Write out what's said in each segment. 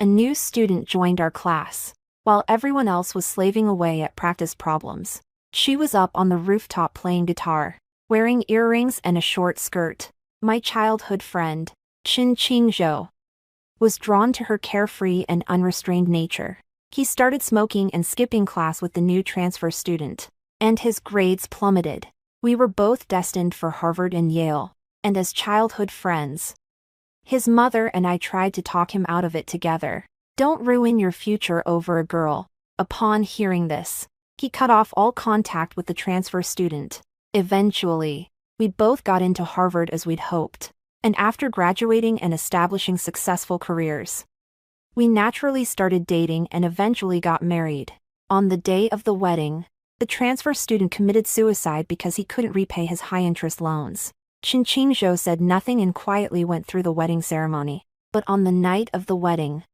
A new student joined our class. While everyone else was slaving away at practice problems, she was up on the rooftop playing guitar, wearing earrings and a short skirt. My childhood friend, Qin Qingzhou, was drawn to her carefree and unrestrained nature. He started smoking and skipping class with the new transfer student, and his grades plummeted. We were both destined for Harvard and Yale, and as childhood friends, his mother and I tried to talk him out of it together. Don't ruin your future over a girl. Upon hearing this, he cut off all contact with the transfer student. Eventually, we both got into Harvard as we'd hoped, and after graduating and establishing successful careers, we naturally started dating and eventually got married. On the day of the wedding, the transfer student committed suicide because he couldn't repay his high-interest loans. Qin Qingzhou said nothing and quietly went through the wedding ceremony. But on the night of the wedding,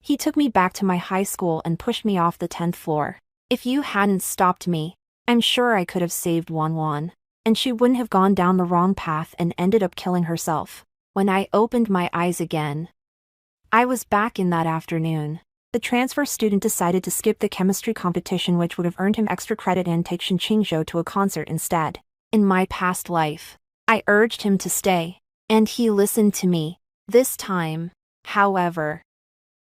he took me back to my high school and pushed me off the 10th floor. If you hadn't stopped me, I'm sure I could have saved Wan, and she wouldn't have gone down the wrong path and ended up killing herself. When I opened my eyes again, I was back in that afternoon. The transfer student decided to skip the chemistry competition, which would have earned him extra credit, and take Qin Qingzhou to a concert instead. In my past life, I urged him to stay, and he listened to me. This time, however,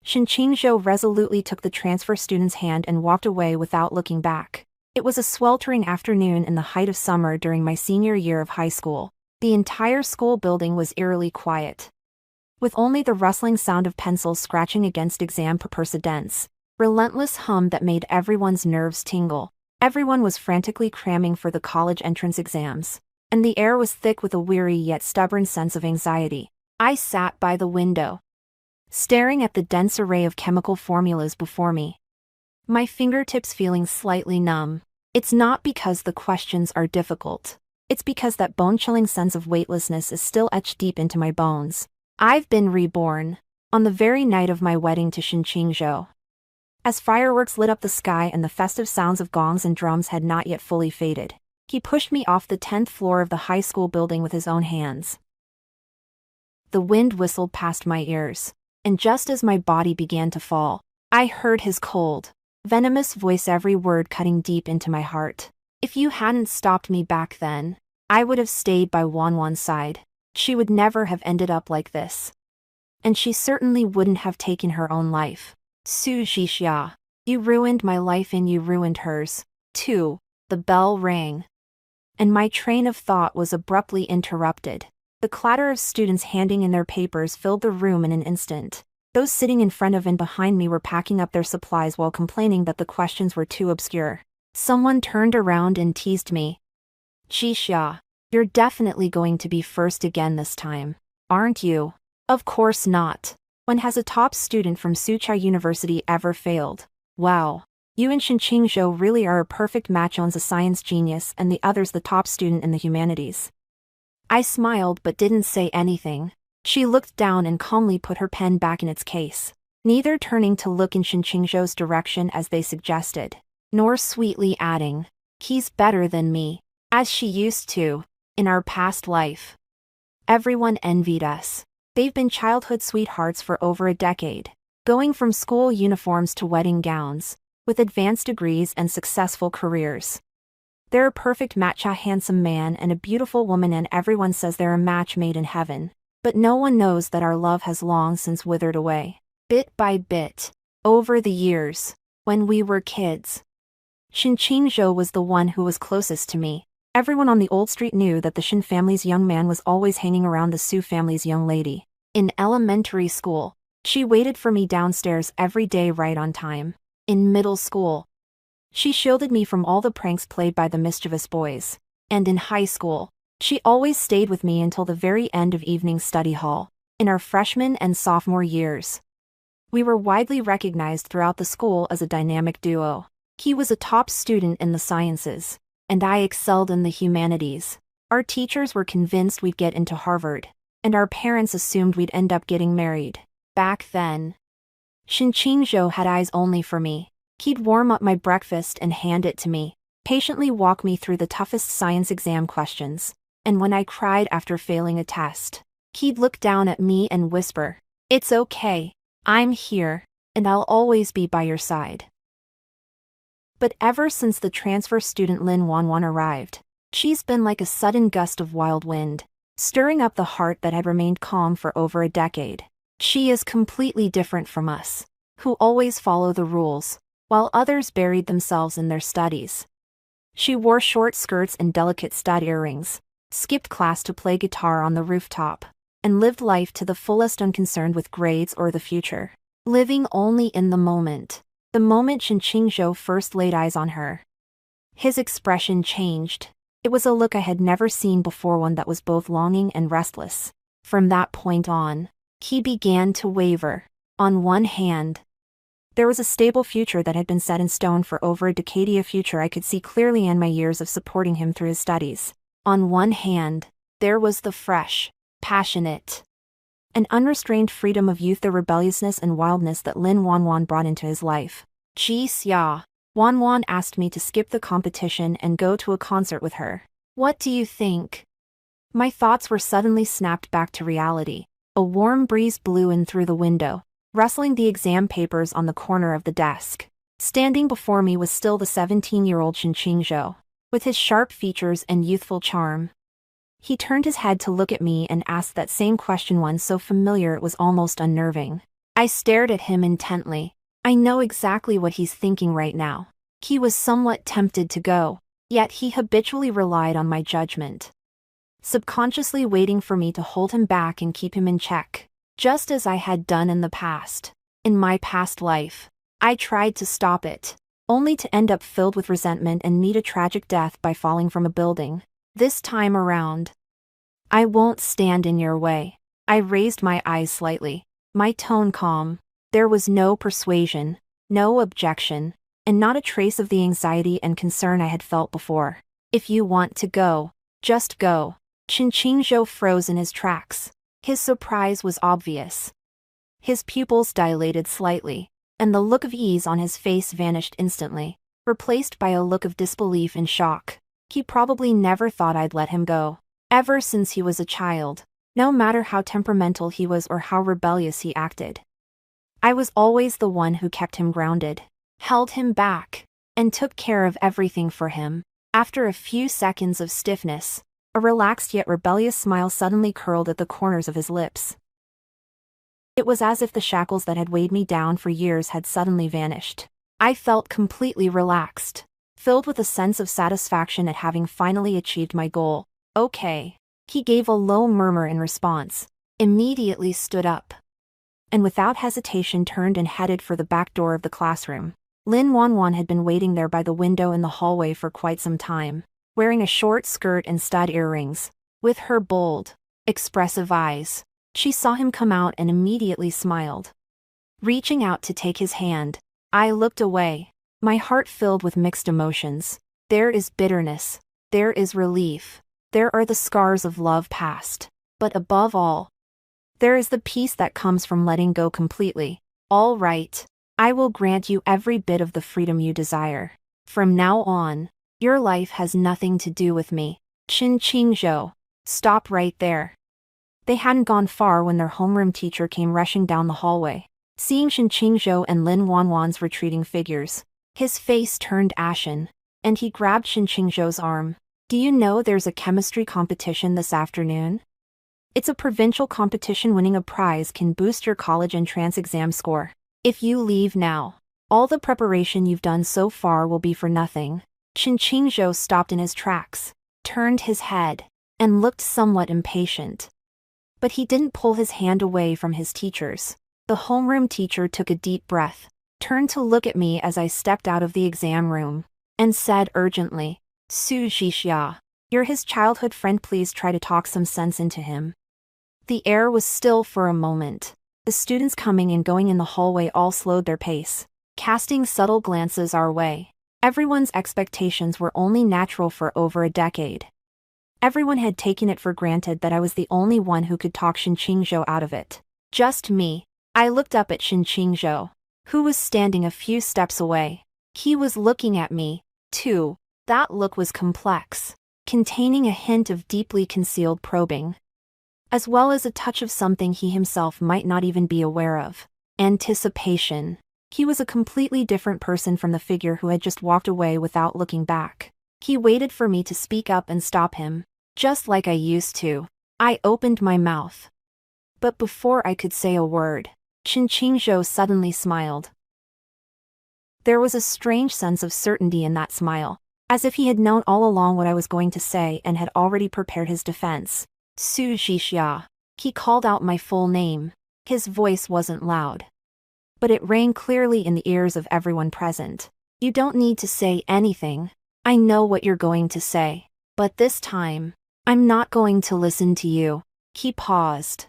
Qin Qingzhou resolutely took the transfer student's hand and walked away without looking back. It was a sweltering afternoon in the height of summer during my senior year of high school. The entire school building was eerily quiet, with only the rustling sound of pencils scratching against exam papers, a dense, relentless hum that made everyone's nerves tingle. Everyone was frantically cramming for the college entrance exams, and the air was thick with a weary yet stubborn sense of anxiety. I sat by the window, staring at the dense array of chemical formulas before me, my fingertips feeling slightly numb. It's not because the questions are difficult. It's because that bone-chilling sense of weightlessness is still etched deep into my bones. I've been reborn. On the very night of my wedding to Qin Qingzhou, as fireworks lit up the sky and the festive sounds of gongs and drums had not yet fully faded, he pushed me off the 10th floor of the high school building with his own hands. The wind whistled past my ears, and just as my body began to fall, I heard his cold, venomous voice, every word cutting deep into my heart. If you hadn't stopped me back then, I would have stayed by Wan's side. She would never have ended up like this. And she certainly wouldn't have taken her own life. Su Zhixia, you ruined my life and you ruined hers, too. The bell rang, and my train of thought was abruptly interrupted. The clatter of students handing in their papers filled the room in an instant. Those sitting in front of and behind me were packing up their supplies while complaining that the questions were too obscure. Someone turned around and teased me. Zhixia, you're definitely going to be first again this time, aren't you? Of course not. When has a top student from Suchai University ever failed? Wow. You and Qin Qingzhou really are a perfect match. One's a science genius and the other's the top student in the humanities. I smiled but didn't say anything. She looked down and calmly put her pen back in its case, neither turning to look in Qin Qingzhou's direction as they suggested, nor sweetly adding, "He's better than me," as she used to, in our past life. Everyone envied us. They've been childhood sweethearts for over a decade, going from school uniforms to wedding gowns, with advanced degrees and successful careers. They're a perfect match, a handsome man and a beautiful woman, and everyone says they're a match made in heaven. But no one knows that our love has long since withered away, bit by bit, over the years. When we were kids, Qin Qingzhou was the one who was closest to me. Everyone on the old street knew that the Qin family's young man was always hanging around the Su family's young lady. In elementary school, she waited for me downstairs every day right on time. In middle school, she shielded me from all the pranks played by the mischievous boys. And in high school, she always stayed with me until the very end of evening study hall. In our freshman and sophomore years, we were widely recognized throughout the school as a dynamic duo. He was a top student in the sciences, and I excelled in the humanities. Our teachers were convinced we'd get into Harvard, and our parents assumed we'd end up getting married. Back then, Qin Qingzhou had eyes only for me. He'd warm up my breakfast and hand it to me, patiently walk me through the toughest science exam questions, and when I cried after failing a test, he'd look down at me and whisper, "It's okay. I'm here, and I'll always be by your side. But ever since the transfer student Lin Wanwan arrived, she's been like a sudden gust of wild wind, stirring up the heart that had remained calm for over a decade. She is completely different from us, who always follow the rules, while others buried themselves in their studies. She wore short skirts and delicate stud earrings, skipped class to play guitar on the rooftop, and lived life to the fullest, unconcerned with grades or the future, living only in the moment. The moment Shen Qingzhou first laid eyes on her, his expression changed. It was a look I had never seen before, one that was both longing and restless. From that point on, he began to waver. On one hand, there was a stable future that had been set in stone for over a decade, a future I could see clearly in my years of supporting him through his studies. On one hand, there was the fresh, passionate, and unrestrained freedom of youth, the rebelliousness and wildness that Lin Wanwan brought into his life. Ji Xia, Wanwan asked me to skip the competition and go to a concert with her. What do you think? My thoughts were suddenly snapped back to reality. A warm breeze blew in through the window, rustling the exam papers on the corner of the desk. Standing before me was still the 17-year-old Shen Qingzhou, with his sharp features and youthful charm. He turned his head to look at me and asked that same question, one so familiar it was almost unnerving. I stared at him intently. I know exactly what he's thinking right now. He was somewhat tempted to go, yet he habitually relied on my judgment, subconsciously waiting for me to hold him back and keep him in check, just as I had done in the past. In my past life, I tried to stop it, only to end up filled with resentment and meet a tragic death by falling from a building. This time around, I won't stand in your way. I raised my eyes slightly, my tone calm. There was no persuasion, no objection, and not a trace of the anxiety and concern I had felt before. If you want to go, just go. Shen Qingzhou froze in his tracks. His surprise was obvious. His pupils dilated slightly, and the look of ease on his face vanished instantly, replaced by a look of disbelief and shock. He probably never thought I'd let him go. Ever since he was a child, no matter how temperamental he was or how rebellious he acted, I was always the one who kept him grounded, held him back, and took care of everything for him. After a few seconds of stiffness, a relaxed yet rebellious smile suddenly curled at the corners of his lips. It was as if the shackles that had weighed me down for years had suddenly vanished. I felt completely relaxed, filled with a sense of satisfaction at having finally achieved my goal. Okay. He gave a low murmur in response, immediately stood up, and without hesitation turned and headed for the back door of the classroom. Lin Wanwan had been waiting there by the window in the hallway for quite some time, wearing a short skirt and stud earrings. With her bold, expressive eyes, she saw him come out and immediately smiled. Reaching out to take his hand, I looked away, my heart filled with mixed emotions. There is bitterness, there is relief, there are the scars of love past, but above all, there is the peace that comes from letting go completely. All right, I will grant you every bit of the freedom you desire. From now on, your life has nothing to do with me. Shen Qingzhou, stop right there. They hadn't gone far when their homeroom teacher came rushing down the hallway. Seeing Shen Qingzhou and Lin Wanwan's retreating figures, his face turned ashen, and he grabbed Shen Qingzhou's arm. Do you know there's a chemistry competition this afternoon? It's a provincial competition. Winning a prize can boost your college entrance exam score. If you leave now, all the preparation you've done so far will be for nothing. Shen Qingzhou stopped in his tracks, turned his head, and looked somewhat impatient. But he didn't pull his hand away from his teacher's. The homeroom teacher took a deep breath, turned to look at me as I stepped out of the exam room, and said urgently, Su Jixia, you're his childhood friend, please try to talk some sense into him. The air was still for a moment. The students coming and going in the hallway all slowed their pace, casting subtle glances our way. Everyone's expectations were only natural for over a decade. Everyone had taken it for granted that I was the only one who could talk Shen Qingzhou out of it. Just me. I looked up at Shen Qingzhou, who was standing a few steps away. He was looking at me, too. That look was complex, containing a hint of deeply concealed probing, as well as a touch of something he himself might not even be aware of. Anticipation. He was a completely different person from the figure who had just walked away without looking back. He waited for me to speak up and stop him, just like I used to. I opened my mouth. But before I could say a word, Qingzhou suddenly smiled. There was a strange sense of certainty in that smile, as if he had known all along what I was going to say and had already prepared his defense. Su Zhixia. He called out my full name. His voice wasn't loud, but it rang clearly in the ears of everyone present. You don't need to say anything. I know what you're going to say. But this time, I'm not going to listen to you. He paused,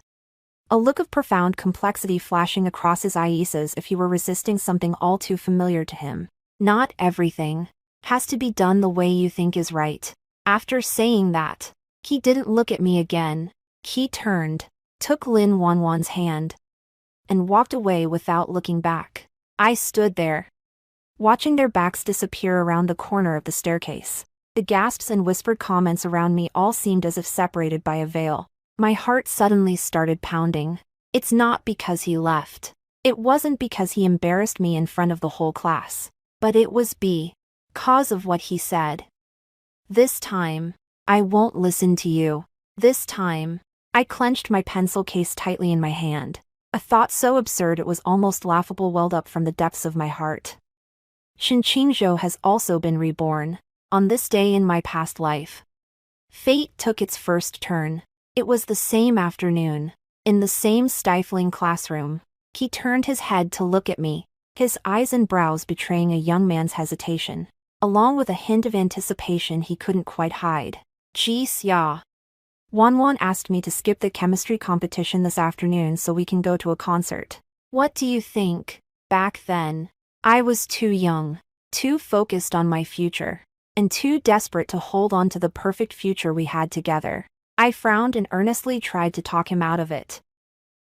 a look of profound complexity flashing across his eyes as if he were resisting something all too familiar to him. Not everything has to be done the way you think is right. After saying that, he didn't look at me again. He turned, took Lin Wanwan's hand, and walked away without looking back. I stood there, watching their backs disappear around the corner of the staircase. The gasps and whispered comments around me all seemed as if separated by a veil. My heart suddenly started pounding. It's not because he left. It wasn't because he embarrassed me in front of the whole class. But it was because of what he said. This time, I won't listen to you. This time, I clenched my pencil case tightly in my hand. A thought so absurd it was almost laughable welled up from the depths of my heart. Qingzhou has also been reborn. On this day in my past life, fate took its first turn. It was the same afternoon, in the same stifling classroom. He turned his head to look at me, his eyes and brows betraying a young man's hesitation, along with a hint of anticipation he couldn't quite hide. Ji Xia. Wanwan asked me to skip the chemistry competition this afternoon so we can go to a concert. What do you think? Back then, I was too young, too focused on my future, and too desperate to hold on to the perfect future we had together. I frowned and earnestly tried to talk him out of it.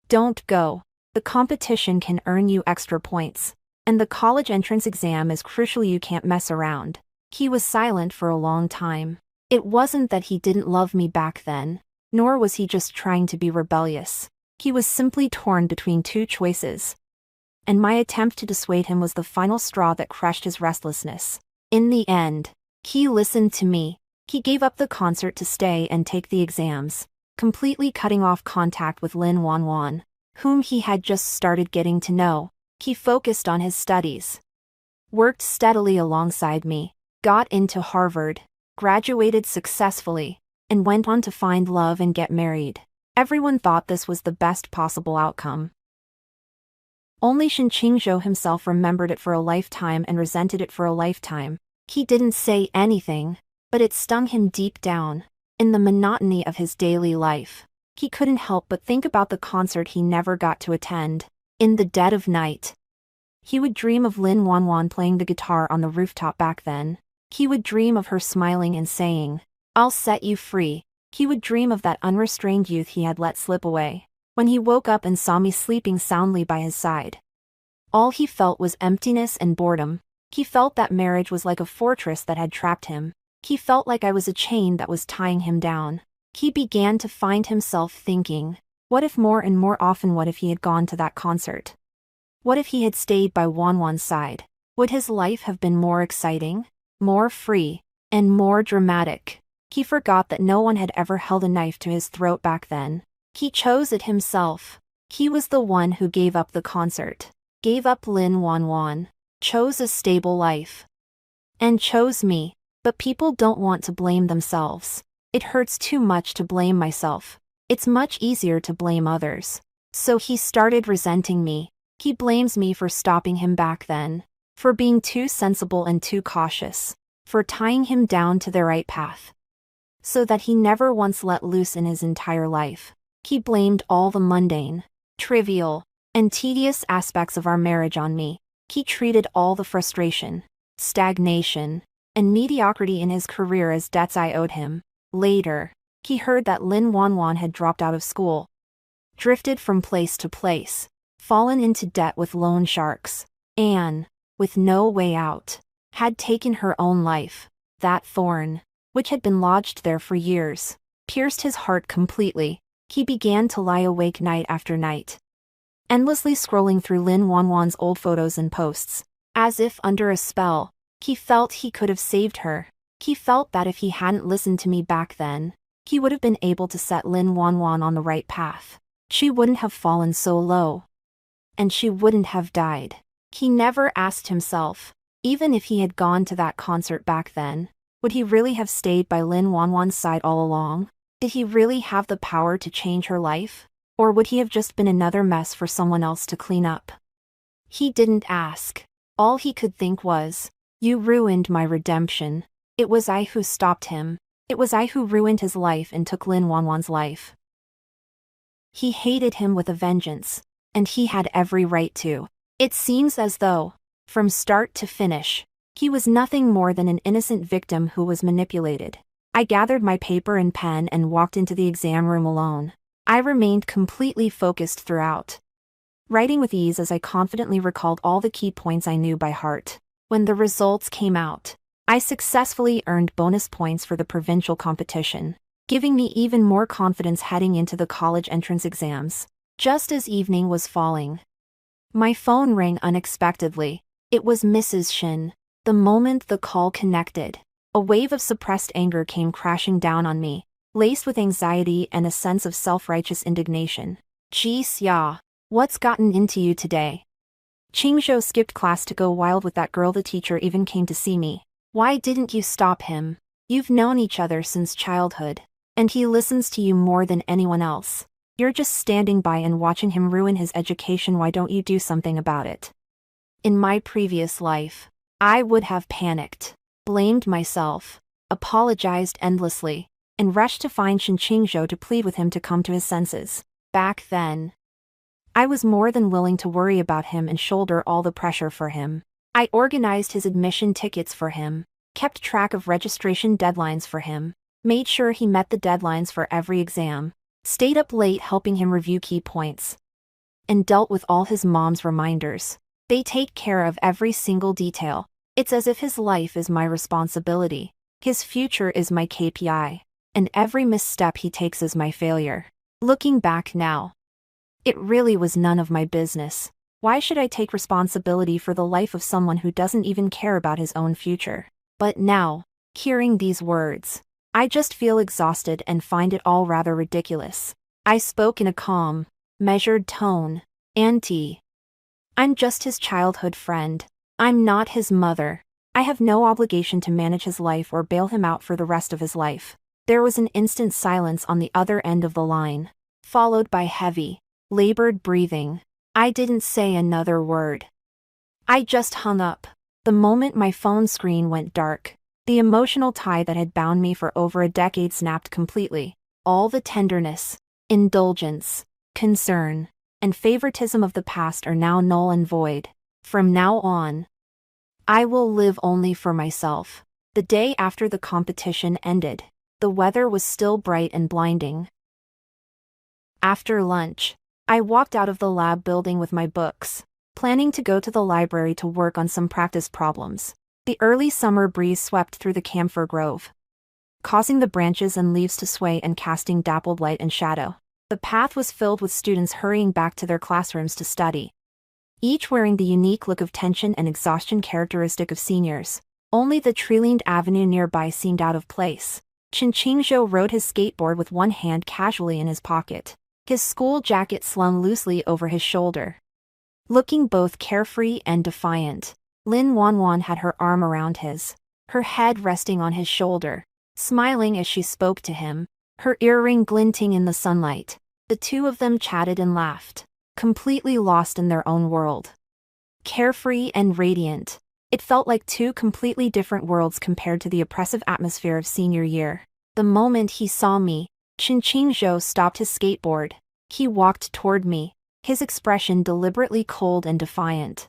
Don't go. The competition can earn you extra points, and the college entrance exam is crucial. You can't mess around. He was silent for a long time. It wasn't that he didn't love me back then, nor was he just trying to be rebellious. He was simply torn between two choices, and my attempt to dissuade him was the final straw that crushed his restlessness. In the end, he listened to me. He gave up the concert to stay and take the exams, completely cutting off contact with Lin Wanwan, whom he had just started getting to know. He focused on his studies, worked steadily alongside me, got into Harvard, graduated successfully, and went on to find love and get married. Everyone thought this was the best possible outcome. Only Qingzhou himself remembered it for a lifetime and resented it for a lifetime. He didn't say anything, but it stung him deep down. In the monotony of his daily life, he couldn't help but think about the concert he never got to attend. In the dead of night, he would dream of Lin Wanwan playing the guitar on the rooftop back then. He would dream of her smiling and saying, "I'll set you free." He would dream of that unrestrained youth he had let slip away. When he woke up and saw me sleeping soundly by his side, all he felt was emptiness and boredom. He felt that marriage was like a fortress that had trapped him. He felt like I was a chain that was tying him down. He began to find himself thinking, what if more and more often what if he had gone to that concert? What if he had stayed by Wanwan's side? Would his life have been more exciting, more free, and more dramatic? He forgot that no one had ever held a knife to his throat back then. He chose it himself. He was the one who gave up the concert, gave up Lin Wanwan, chose a stable life, and chose me. But people don't want to blame themselves. It hurts too much to blame myself. It's much easier to blame others. So he started resenting me. He blames me for stopping him back then, for being too sensible and too cautious, for tying him down to the right path, so that he never once let loose in his entire life. He blamed all the mundane, trivial, and tedious aspects of our marriage on me. He treated all the frustration, stagnation, and mediocrity in his career as debts I owed him. Later, he heard that Lin Wanwan had dropped out of school, drifted from place to place, fallen into debt with loan sharks, and, with no way out, had taken her own life. That thorn, which had been lodged there for years, pierced his heart completely. He began to lie awake night after night, endlessly scrolling through Lin Wanwan's old photos and posts. As if under a spell, he felt he could have saved her. He felt that if he hadn't listened to me back then, he would have been able to set Lin Wanwan on the right path. She wouldn't have fallen so low. And she wouldn't have died. He never asked himself, even if he had gone to that concert back then, would he really have stayed by Lin Wanwan's side all along? Did he really have the power to change her life? Or would he have just been another mess for someone else to clean up? He didn't ask. All he could think was, "You ruined my redemption." It was I who stopped him. It was I who ruined his life and took Lin Wanwan's life. He hated him with a vengeance, and he had every right to. It seems as though, from start to finish, he was nothing more than an innocent victim who was manipulated. I gathered my paper and pen and walked into the exam room alone. I remained completely focused throughout, writing with ease as I confidently recalled all the key points I knew by heart. When the results came out, I successfully earned bonus points for the provincial competition, giving me even more confidence heading into the college entrance exams. Just as evening was falling, my phone rang unexpectedly. It was Mrs. Shin. The moment the call connected, a wave of suppressed anger came crashing down on me, laced with anxiety and a sense of self-righteous indignation. "Geez, ya, what's gotten into you today?" Qingzhou skipped class to go wild with that girl. The teacher even came to see me. "Why didn't you stop him? You've known each other since childhood, and he listens to you more than anyone else. You're just standing by and watching him ruin his education. Why don't you do something about it?" In my previous life, I would have panicked, blamed myself, apologized endlessly, and rushed to find Shin Qingzhou to plead with him to come to his senses. Back then, I was more than willing to worry about him and shoulder all the pressure for him. I organized his admission tickets for him, kept track of registration deadlines for him, made sure he met the deadlines for every exam, stayed up late helping him review key points, and dealt with all his mom's reminders. They take care of every single detail. It's as if his life is my responsibility, his future is my KPI, and every misstep he takes is my failure. Looking back now, it really was none of my business. Why should I take responsibility for the life of someone who doesn't even care about his own future? But now, hearing these words, I just feel exhausted and find it all rather ridiculous. I spoke in a calm, measured tone. "Auntie, I'm just his childhood friend. I'm not his mother. I have no obligation to manage his life or bail him out for the rest of his life." There was an instant silence on the other end of the line, followed by heavy, labored breathing. I didn't say another word. I just hung up. The moment my phone screen went dark, the emotional tie that had bound me for over a decade snapped completely. All the tenderness, indulgence, concern, and favoritism of the past are now null and void. From now on, I will live only for myself. The day after the competition ended, the weather was still bright and blinding. After lunch, I walked out of the lab building with my books, planning to go to the library to work on some practice problems. The early summer breeze swept through the camphor grove, causing the branches and leaves to sway and casting dappled light and shadow. The path was filled with students hurrying back to their classrooms to study, each wearing the unique look of tension and exhaustion characteristic of seniors. Only the tree-lined avenue nearby seemed out of place. Chen Qingzhou rode his skateboard with one hand casually in his pocket, his school jacket slung loosely over his shoulder. Looking both carefree and defiant, Lin Wanwan had her arm around his, her head resting on his shoulder, smiling as she spoke to him, her earring glinting in the sunlight. The two of them chatted and laughed, completely lost in their own world. Carefree and radiant, it felt like two completely different worlds compared to the oppressive atmosphere of senior year. The moment he saw me, Chen Qingzhou stopped his skateboard. He walked toward me, his expression deliberately cold and defiant,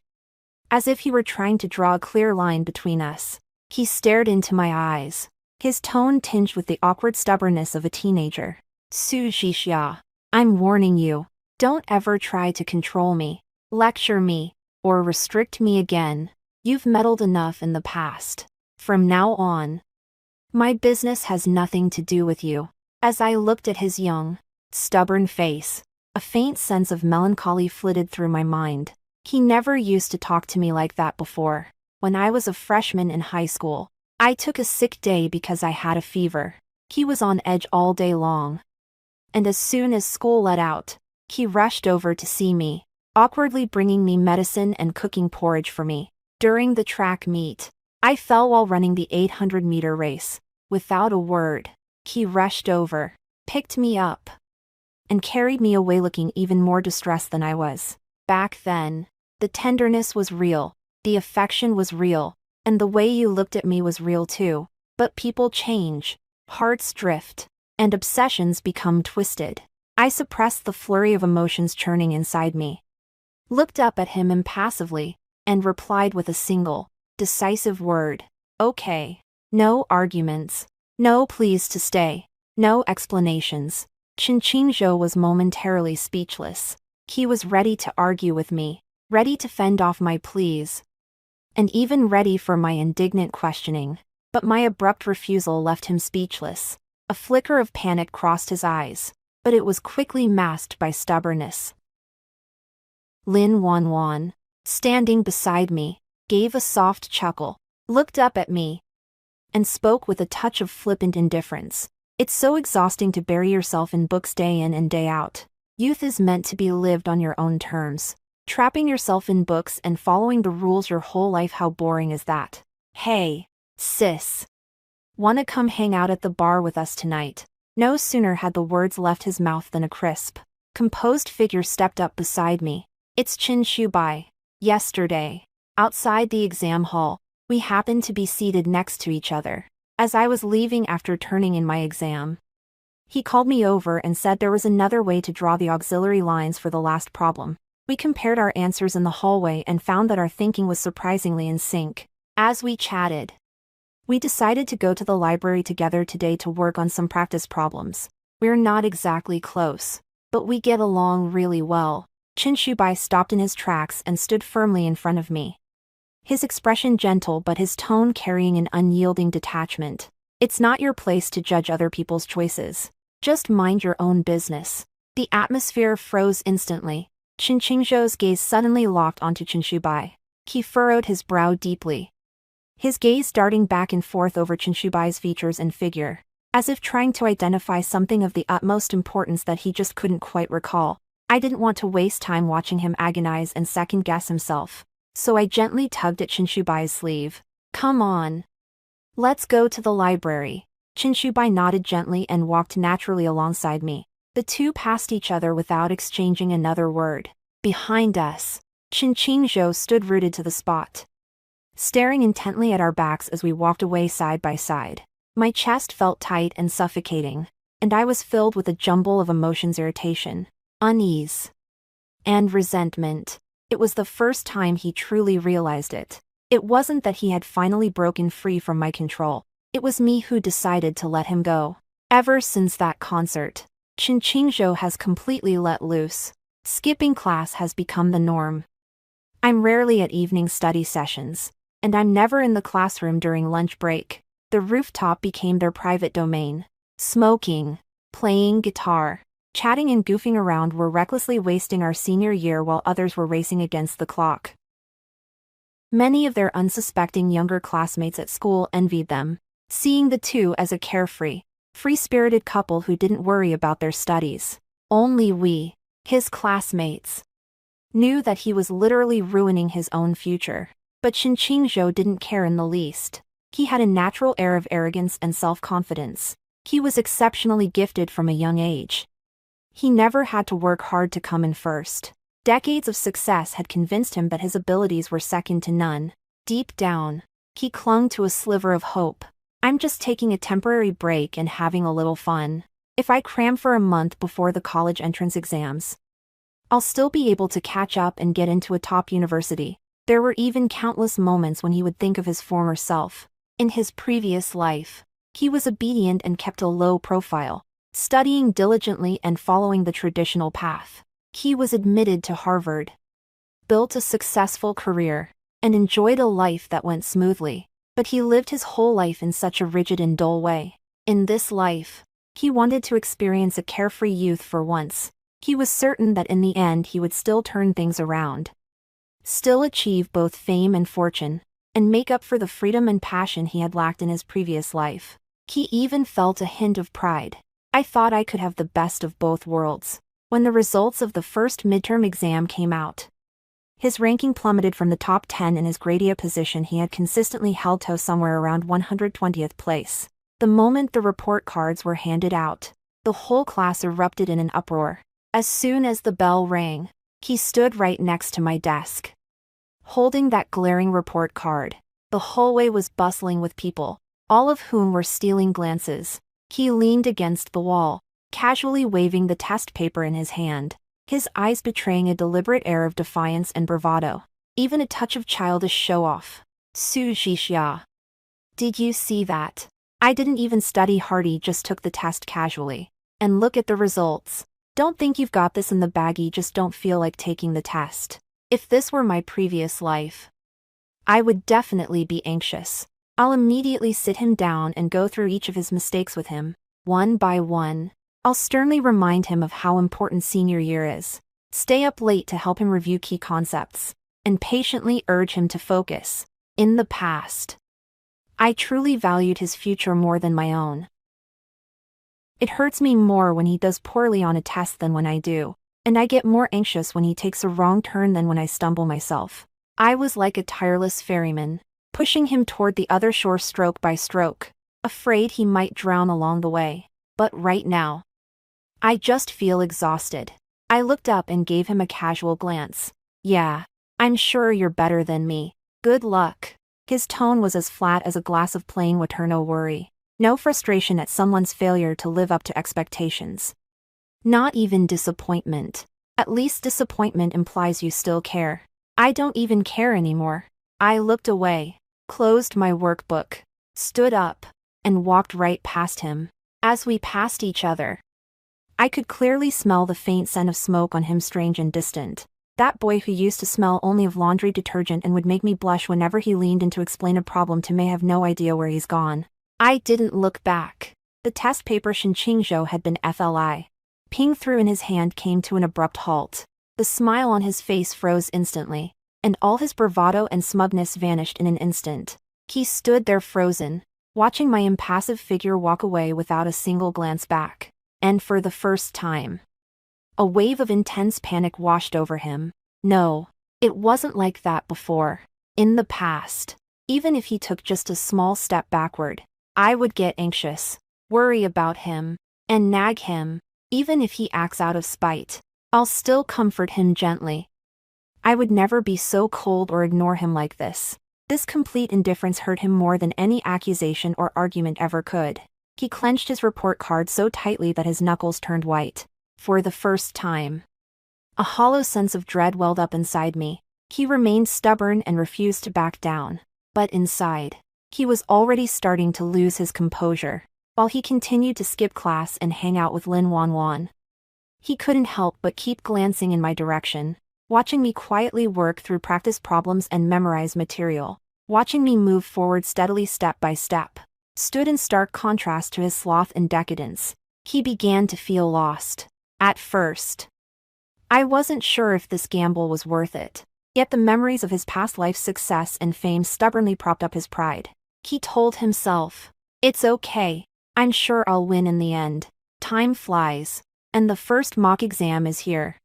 as if he were trying to draw a clear line between us. He stared into my eyes, his tone tinged with the awkward stubbornness of a teenager. "Su Zhixia, I'm warning you, don't ever try to control me, lecture me, or restrict me again. You've meddled enough in the past. From now on, my business has nothing to do with you." As I looked at his young, stubborn face, A faint sense of melancholy flitted through my mind. He never used to talk to me like that before. When I was a freshman in high school, I took a sick day because I had a fever. He was on edge all day long. And as soon as school let out, he rushed over to see me, awkwardly bringing me medicine and cooking porridge for me. During the track meet, I fell while running the 800-meter race. Without a word, he rushed over, picked me up, and carried me away looking even more distressed than I was. Back then, the tenderness was real, the affection was real, and the way you looked at me was real too. But people change, hearts drift, and obsessions become twisted. I suppressed the flurry of emotions churning inside me, looked up at him impassively, and replied with a single, decisive word. Okay. No arguments. No pleas to stay. No explanations. Qingqing was momentarily speechless. He was ready to argue with me, ready to fend off my pleas, and even ready for my indignant questioning. But my abrupt refusal left him speechless. A flicker of panic crossed his eyes, but it was quickly masked by stubbornness. Lin Wanwan, standing beside me, gave a soft chuckle, looked up at me, and spoke with a touch of flippant indifference. It's so exhausting to bury yourself in books day in and day out. Youth is meant to be lived on your own terms. Trapping yourself in books and following the rules your whole life, how boring is that? Hey, sis. Wanna come hang out at the bar with us tonight? No sooner had the words left his mouth than a crisp, composed figure stepped up beside me. It's Qin Shubai. Yesterday, outside the exam hall, we happened to be seated next to each other. As I was leaving after turning in my exam, he called me over and said there was another way to draw the auxiliary lines for the last problem. We compared our answers in the hallway and found that our thinking was surprisingly in sync. As we chatted, we decided to go to the library together today to work on some practice problems. We're not exactly close, but we get along really well. Qin Shubai stopped in his tracks and stood firmly in front of me, his expression gentle but his tone carrying an unyielding detachment. It's not your place to judge other people's choices. Just mind your own business. The atmosphere froze instantly. Qingqing's gaze suddenly locked onto Qin Shubai. He furrowed his brow deeply, his gaze darting back and forth over Qin Shubai's features and figure, as if trying to identify something of the utmost importance that he just couldn't quite recall. I didn't want to waste time watching him agonize and second-guess himself, so I gently tugged at Qin Shubai's sleeve. Come on. Let's go to the library. Qin Shubai nodded gently and walked naturally alongside me. The two passed each other without exchanging another word. Behind us, Qingqing stood rooted to the spot, staring intently at our backs as we walked away side by side. My chest felt tight and suffocating, and I was filled with a jumble of emotions: irritation, unease, and resentment. It was the first time he truly realized it. It wasn't that he had finally broken free from my control. It was me who decided to let him go. Ever since that concert, Qingqing has completely let loose. Skipping class has become the norm. I'm rarely at evening study sessions, and I'm never in the classroom during lunch break. The rooftop became their private domain. Smoking, playing guitar, chatting and goofing around were recklessly wasting our senior year while others were racing against the clock. Many of their unsuspecting younger classmates at school envied them, seeing the two as a carefree, free-spirited couple who didn't worry about their studies. Only we, his classmates, knew that he was literally ruining his own future. But Qingqing didn't care in the least. He had a natural air of arrogance and self-confidence. He was exceptionally gifted from a young age. He never had to work hard to come in first. Decades of success had convinced him that his abilities were second to none. Deep down, he clung to a sliver of hope. I'm just taking a temporary break and having a little fun. If I cram for a month before the college entrance exams, I'll still be able to catch up and get into a top university. There were even countless moments when he would think of his former self. In his previous life, he was obedient and kept a low profile, studying diligently and following the traditional path. He was admitted to Harvard, built a successful career, and enjoyed a life that went smoothly. But he lived his whole life in such a rigid and dull way. In this life, he wanted to experience a carefree youth for once. He was certain that in the end he would still turn things around. Still achieve both fame and fortune, and make up for the freedom and passion he had lacked in his previous life. He even felt a hint of pride. I thought I could have the best of both worlds. When the results of the first midterm exam came out, his ranking plummeted from the top 10 in his grade position he had consistently held to somewhere around 120th place. The moment the report cards were handed out, the whole class erupted in an uproar. As soon as the bell rang, he stood right next to my desk, holding that glaring report card. The hallway was bustling with people, all of whom were stealing glances. He leaned against the wall, casually waving the test paper in his hand, his eyes betraying a deliberate air of defiance and bravado, even a touch of childish show-off. Su Jixia. Did you see that? I didn't even study hard, just took the test casually. And look at the results. Don't think you've got this in the baggy, just don't feel like taking the test. If this were my previous life, I would definitely be anxious. I'll immediately sit him down and go through each of his mistakes with him, one by one. I'll sternly remind him of how important senior year is, stay up late to help him review key concepts, and patiently urge him to focus. In the past, I truly valued his future more than my own. It hurts me more when he does poorly on a test than when I do, and I get more anxious when he takes a wrong turn than when I stumble myself. I was like a tireless ferryman, pushing him toward the other shore stroke by stroke, afraid he might drown along the way. But right now, I just feel exhausted. I looked up and gave him a casual glance. Yeah, I'm sure you're better than me. Good luck. His tone was as flat as a glass of plain water, no worry. No frustration at someone's failure to live up to expectations. Not even disappointment. At least disappointment implies you still care. I don't even care anymore. I looked away, closed my workbook, stood up, and walked right past him. As we passed each other, I could clearly smell the faint scent of smoke on him, strange and distant. That boy who used to smell only of laundry detergent and would make me blush whenever he leaned in to explain a problem to me, have no idea where he's gone. I didn't look back. The test paper Shinqingzhou had been FLI. Ping through in his hand came to an abrupt halt. The smile on his face froze instantly, and all his bravado and smugness vanished in an instant. He stood there frozen, watching my impassive figure walk away without a single glance back. And for the first time, a wave of intense panic washed over him. No, it wasn't like that before. In the past, even if he took just a small step backward, I would get anxious, worry about him, and nag him. Even if he acts out of spite, I'll still comfort him gently. I would never be so cold or ignore him like this. This complete indifference hurt him more than any accusation or argument ever could. He clenched his report card so tightly that his knuckles turned white. For the first time, a hollow sense of dread welled up inside me. He remained stubborn and refused to back down. But inside, he was already starting to lose his composure, while he continued to skip class and hang out with Lin Wanwan. He couldn't help but keep glancing in my direction, watching me quietly work through practice problems and memorize material, watching me move forward steadily step by step, stood in stark contrast to his sloth and decadence. He began to feel lost. At first, I wasn't sure if this gamble was worth it. Yet the memories of his past life's success and fame stubbornly propped up his pride. He told himself, "It's okay. I'm sure I'll win in the end. Time flies, and the first mock exam is here."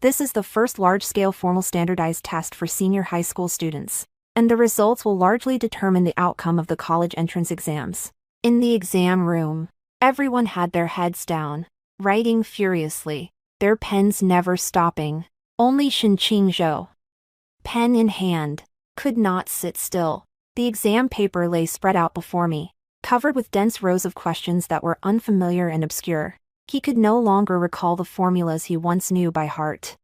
This is the first large-scale formal standardized test for senior high school students, and the results will largely determine the outcome of the college entrance exams. In the exam room, everyone had their heads down, writing furiously, their pens never stopping. Only Shinqingzhou, pen in hand, could not sit still. The exam paper lay spread out before me, covered with dense rows of questions that were unfamiliar and obscure. He could no longer recall the formulas he once knew by heart.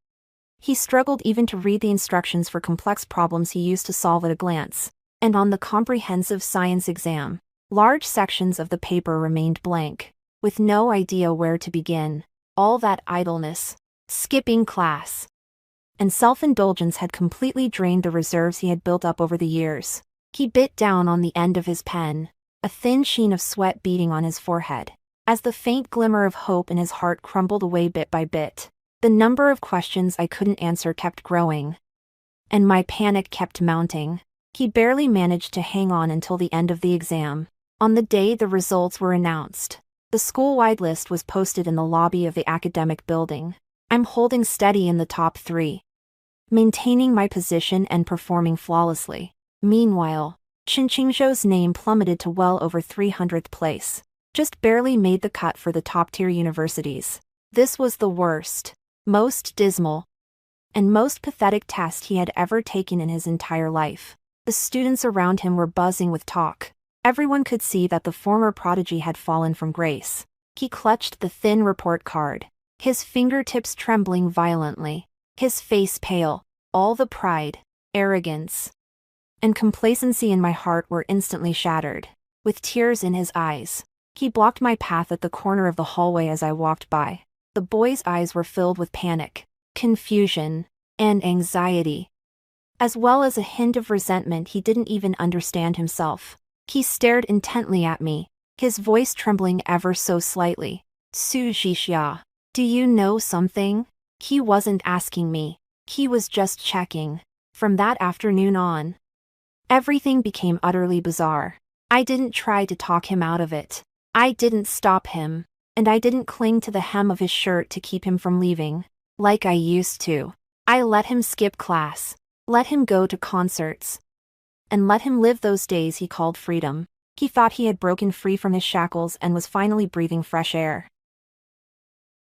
He struggled even to read the instructions for complex problems he used to solve at a glance. And on the comprehensive science exam, large sections of the paper remained blank, with no idea where to begin. All that idleness, skipping class, and self-indulgence had completely drained the reserves he had built up over the years. He bit down on the end of his pen, a thin sheen of sweat beading on his forehead. As the faint glimmer of hope in his heart crumbled away bit by bit, the number of questions I couldn't answer kept growing. And my panic kept mounting. He barely managed to hang on until the end of the exam. On the day the results were announced, the school-wide list was posted in the lobby of the academic building. I'm holding steady in the top 3, maintaining my position and performing flawlessly. Meanwhile, Qingzhou's name plummeted to well over 300th place. Just barely made the cut for the top-tier universities. This was the worst, most dismal, and most pathetic test he had ever taken in his entire life. The students around him were buzzing with talk. Everyone could see that the former prodigy had fallen from grace. He clutched the thin report card, his fingertips trembling violently, his face pale. All the pride, arrogance, and complacency in my heart were instantly shattered. With tears in his eyes, he blocked my path at the corner of the hallway as I walked by. The boy's eyes were filled with panic, confusion, and anxiety, as well as a hint of resentment he didn't even understand himself. He stared intently at me, his voice trembling ever so slightly. Su Jixia, do you know something? He wasn't asking me. He was just checking. From that afternoon on, everything became utterly bizarre. I didn't try to talk him out of it. I didn't stop him, and I didn't cling to the hem of his shirt to keep him from leaving, like I used to. I let him skip class, let him go to concerts, and let him live those days he called freedom. He thought he had broken free from his shackles and was finally breathing fresh air.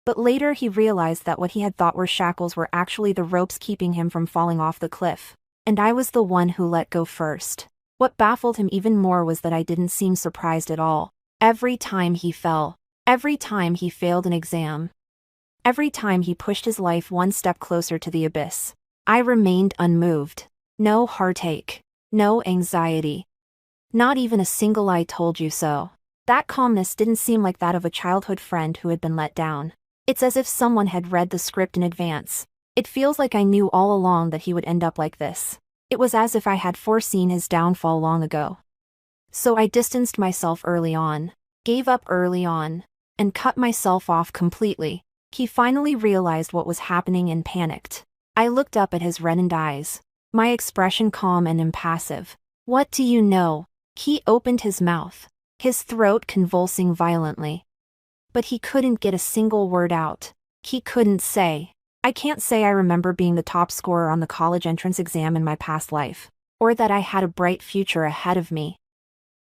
But later he realized that what he had thought were shackles were actually the ropes keeping him from falling off the cliff, and I was the one who let go first. What baffled him even more was that I didn't seem surprised at all. Every time he fell, every time he failed an exam, every time he pushed his life one step closer to the abyss, I remained unmoved. No heartache, no anxiety, not even a single "I told you so." That calmness didn't seem like that of a childhood friend who had been let down. It's as if someone had read the script in advance. It feels like I knew all along that he would end up like this. It was as if I had foreseen his downfall long ago. So I distanced myself early on, gave up early on, and cut myself off completely. He finally realized what was happening and panicked. I looked up at his reddened eyes, my expression calm and impassive. What do you know? He opened his mouth, his throat convulsing violently. But he couldn't get a single word out. He couldn't say, I can't say I remember being the top scorer on the college entrance exam in my past life, or that I had a bright future ahead of me,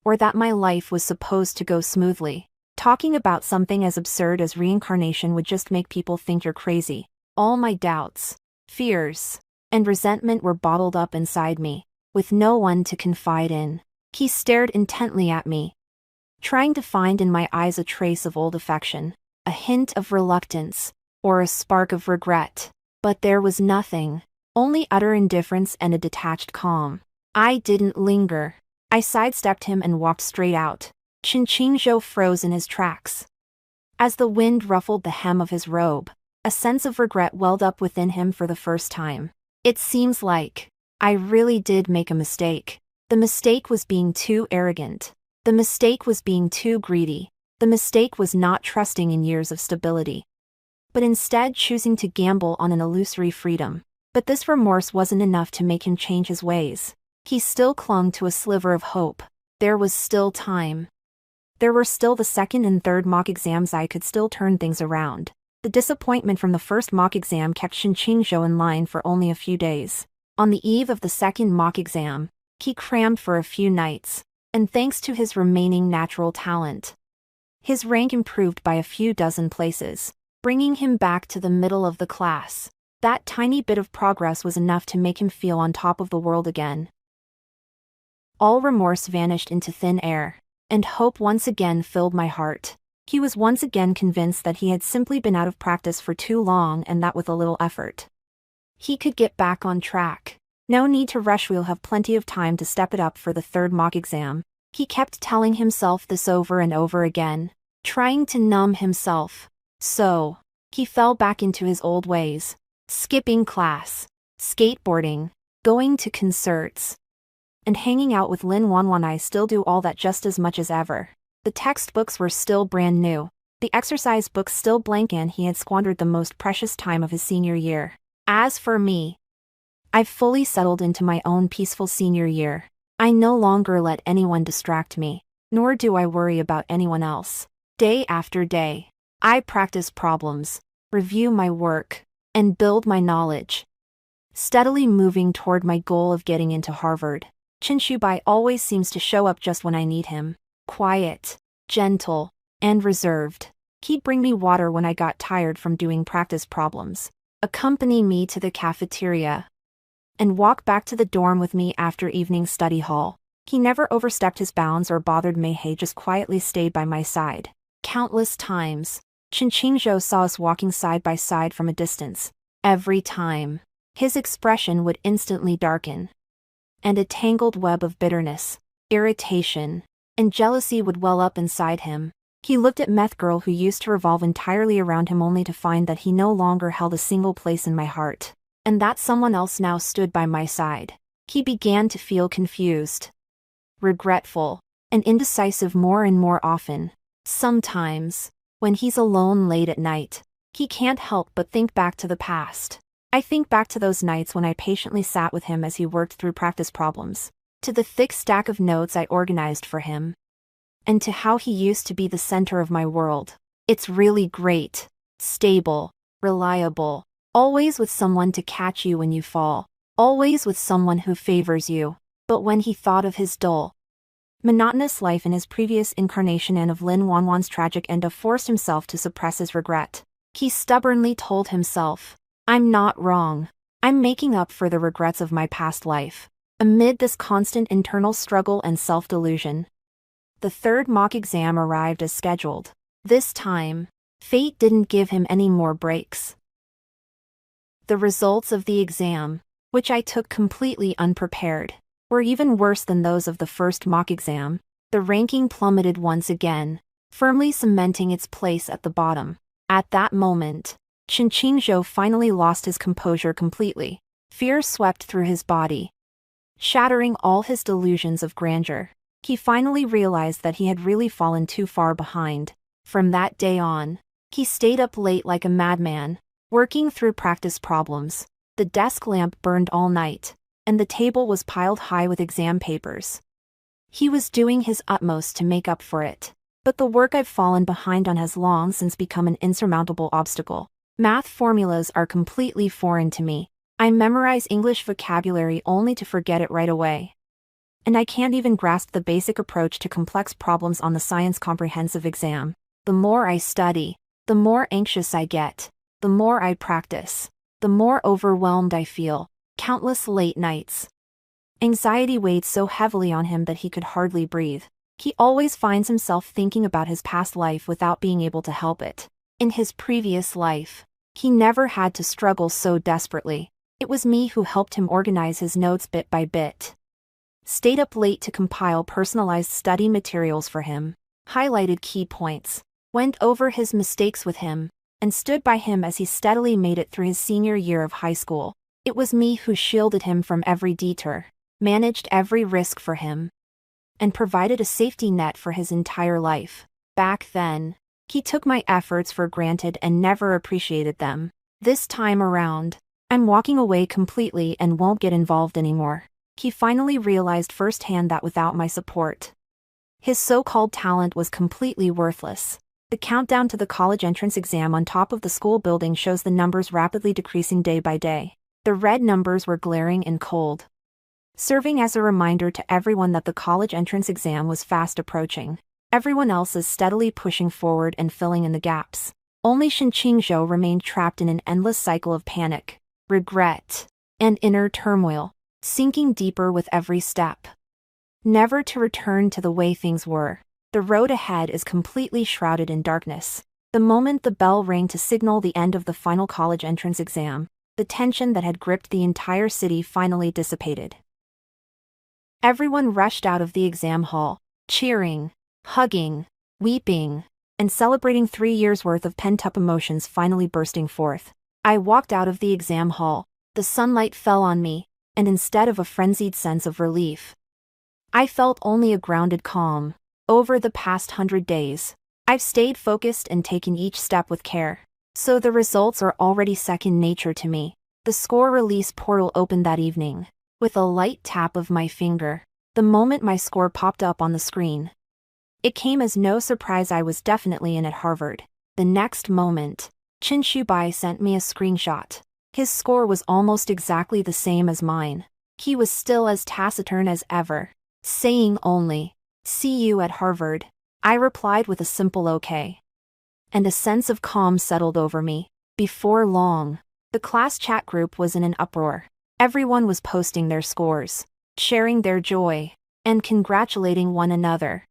or that my life was supposed to go smoothly. Talking about something as absurd as reincarnation would just make people think you're crazy. All my doubts, fears, and resentment were bottled up inside me, with no one to confide in. He stared intently at me, trying to find in my eyes a trace of old affection, a hint of reluctance, or a spark of regret. But there was nothing, only utter indifference and a detached calm. I didn't linger. I sidestepped him and walked straight out. Qingzhou froze in his tracks. As the wind ruffled the hem of his robe, a sense of regret welled up within him for the first time. It seems like I really did make a mistake. The mistake was being too arrogant. The mistake was being too greedy. The mistake was not trusting in years of stability, but instead choosing to gamble on an illusory freedom. But this remorse wasn't enough to make him change his ways. He still clung to a sliver of hope. There was still time. There were still the second and third mock exams. I could still turn things around. The disappointment from the first mock exam kept Qingzhou in line for only a few days. On the eve of the second mock exam, he crammed for a few nights, and thanks to his remaining natural talent, his rank improved by a few dozen places, bringing him back to the middle of the class. That tiny bit of progress was enough to make him feel on top of the world again. All remorse vanished into thin air, and hope once again filled my heart. He was once again convinced that he had simply been out of practice for too long and that with a little effort, he could get back on track. No need to rush, we'll have plenty of time to step it up for the third mock exam. He kept telling himself this over and over again, trying to numb himself. So, he fell back into his old ways, skipping class, skateboarding, going to concerts, and hanging out with Lin Wanwan. I still do all that just as much as ever. The textbooks were still brand new. the exercise books still blank, and he had squandered the most precious time of his senior year. As for me, I've fully settled into my own peaceful senior year. I no longer let anyone distract me, nor do I worry about anyone else. Day after day, I practice problems, review my work, and build my knowledge, steadily moving toward my goal of getting into Harvard. Chinshubai always seems to show up just when I need him. Quiet, gentle, and reserved. He'd bring me water when I got tired from doing practice problems, accompany me to the cafeteria, and walk back to the dorm with me after evening study hall. He never overstepped his bounds or bothered me. He just quietly stayed by my side. Countless times, Qingzhou saw us walking side by side from a distance. Every time, his expression would instantly darken, and a tangled web of bitterness, irritation, and jealousy would well up inside him. He looked at Meth Girl, who used to revolve entirely around him, only to find that he no longer held a single place in my heart, and that someone else now stood by my side. He began to feel confused, regretful, and indecisive more and more often. Sometimes, when he's alone late at night, he can't help but think back to the past. I think back to those nights when I patiently sat with him as he worked through practice problems, to the thick stack of notes I organized for him, and to how he used to be the center of my world. It's really great, stable, reliable, always with someone to catch you when you fall, always with someone who favors you. But when he thought of his dull, monotonous life in his previous incarnation and of Lin Wanwan's tragic end, forced himself to suppress his regret. He stubbornly told himself, "I'm not wrong. I'm making up for the regrets of my past life." Amid this constant internal struggle and self-delusion, the third mock exam arrived as scheduled. This time, fate didn't give him any more breaks. The results of the exam, which I took completely unprepared, were even worse than those of the first mock exam. The ranking plummeted once again, firmly cementing its place at the bottom. At that moment, Qingzhou finally lost his composure completely. Fear swept through his body, shattering all his delusions of grandeur. He finally realized that he had really fallen too far behind. From that day on, he stayed up late like a madman, working through practice problems. The desk lamp burned all night, and the table was piled high with exam papers. He was doing his utmost to make up for it, but the work I've fallen behind on has long since become an insurmountable obstacle. Math formulas are completely foreign to me. I memorize English vocabulary only to forget it right away. And I can't even grasp the basic approach to complex problems on the science comprehensive exam. The more I study, the more anxious I get. The more I practice, the more overwhelmed I feel. Countless late nights. Anxiety weighed so heavily on him that he could hardly breathe. He always finds himself thinking about his past life without being able to help it. In his previous life, he never had to struggle so desperately. It was me who helped him organize his notes bit by bit, stayed up late to compile personalized study materials for him, highlighted key points, went over his mistakes with him, and stood by him as he steadily made it through his senior year of high school. It was me who shielded him from every detour, managed every risk for him, and provided a safety net for his entire life. Back then, he took my efforts for granted and never appreciated them. This time around, I'm walking away completely and won't get involved anymore. He finally realized firsthand that without my support, his so-called talent was completely worthless. The countdown to the college entrance exam on top of the school building shows the numbers rapidly decreasing day by day. The red numbers were glaring and cold, serving as a reminder to everyone that the college entrance exam was fast approaching. Everyone else is steadily pushing forward and filling in the gaps. Only Qingzhou remained trapped in an endless cycle of panic, regret, and inner turmoil, sinking deeper with every step, never to return to the way things were. The road ahead is completely shrouded in darkness. The moment the bell rang to signal the end of the final college entrance exam, the tension that had gripped the entire city finally dissipated. Everyone rushed out of the exam hall, cheering, hugging, weeping, and celebrating 3 years' worth of pent-up emotions finally bursting forth. I walked out of the exam hall, the sunlight fell on me, and instead of a frenzied sense of relief, I felt only a grounded calm. Over the past 100 days, I've stayed focused and taken each step with care. So the results are already second nature to me. The score release portal opened that evening. With a light tap of my finger, the moment my score popped up on the screen. It came as no surprise I was definitely in at Harvard. The next moment, Chinshubai sent me a screenshot. His score was almost exactly the same as mine. He was still as taciturn as ever, saying only, "See you at Harvard." I replied with a simple okay. And a sense of calm settled over me. Before long, the class chat group was in an uproar. Everyone was posting their scores, sharing their joy, and congratulating one another.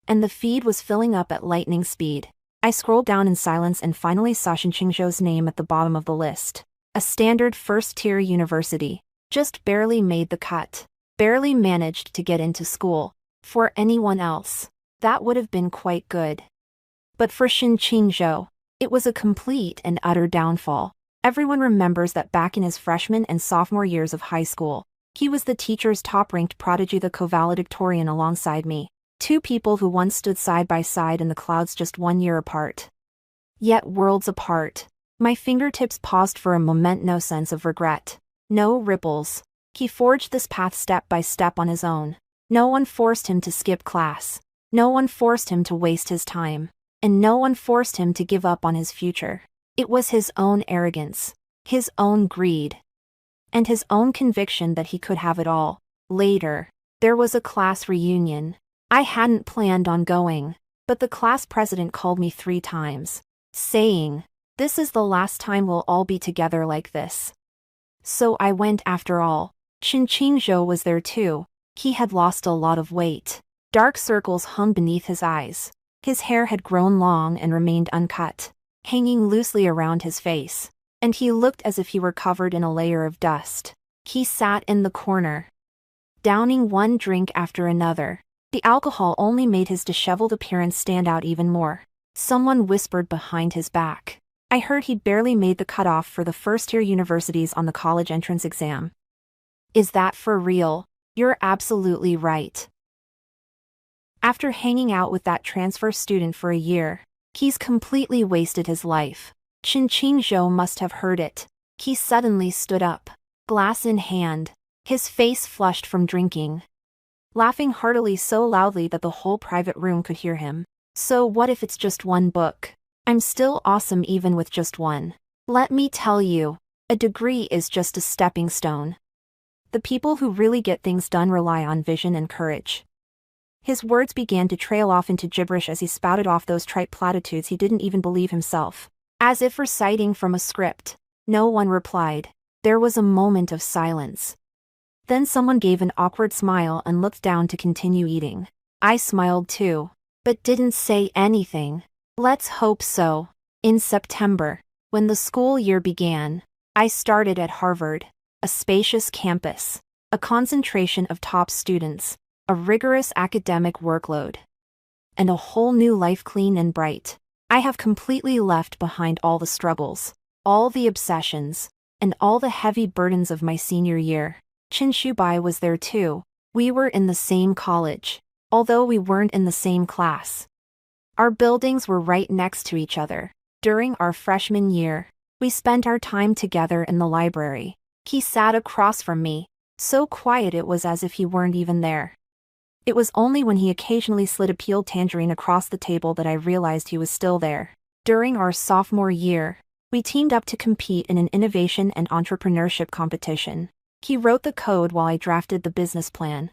And the feed was filling up at lightning speed. I scrolled down in silence and finally saw Shinchingzhou's name at the bottom of the list. A standard first-tier university. Just barely made the cut. Barely managed to get into school. For anyone else, that would have been quite good. But for Shinchingzhou, it was a complete and utter downfall. Everyone remembers that back in his freshman and sophomore years of high school, he was the teacher's top-ranked prodigy, the co-valedictorian alongside me. Two people who once stood side by side in the clouds just 1 year apart. Yet worlds apart. My fingertips paused for a moment, no sense of regret. No ripples. He forged this path step by step on his own. No one forced him to skip class. No one forced him to waste his time. And no one forced him to give up on his future. It was his own arrogance, his own greed, and his own conviction that he could have it all. Later, there was a class reunion. I hadn't planned on going, but the class president called me 3 times, saying, "This is the last time we'll all be together like this." So I went after all. Shinchingzhou was there too. He had lost a lot of weight. Dark circles hung beneath his eyes. His hair had grown long and remained uncut, hanging loosely around his face, and he looked as if he were covered in a layer of dust. He sat in the corner, downing one drink after another. The alcohol only made his disheveled appearance stand out even more. Someone whispered behind his back. I heard he barely made the cutoff for the first-tier universities on the college entrance exam. Is that for real? You're absolutely right. After hanging out with that transfer student for a year, he's completely wasted his life. Shinchingzhou must have heard it. He suddenly stood up, glass in hand, his face flushed from drinking, laughing heartily so loudly that the whole private room could hear him. So what if it's just 1 book? I'm still awesome even with just 1. Let me tell you, a degree is just a stepping stone. The people who really get things done rely on vision and courage. His words began to trail off into gibberish as he spouted off those trite platitudes he didn't even believe himself. As if reciting from a script. No one replied. There was a moment of silence. Then someone gave an awkward smile and looked down to continue eating. I smiled too, but didn't say anything. Let's hope so. In September, when the school year began, I started at Harvard. A spacious campus, a concentration of top students, a rigorous academic workload, and a whole new life, clean and bright. I have completely left behind all the struggles, all the obsessions, and all the heavy burdens of my senior year. Chinshubai was there too. We were in the same college, although we weren't in the same class. Our buildings were right next to each other. During our freshman year, we spent our time together in the library. He sat across from me, so quiet it was as if he weren't even there. It was only when he occasionally slid a peeled tangerine across the table that I realized he was still there. During our sophomore year, we teamed up to compete in an innovation and entrepreneurship competition. He wrote the code while I drafted the business plan.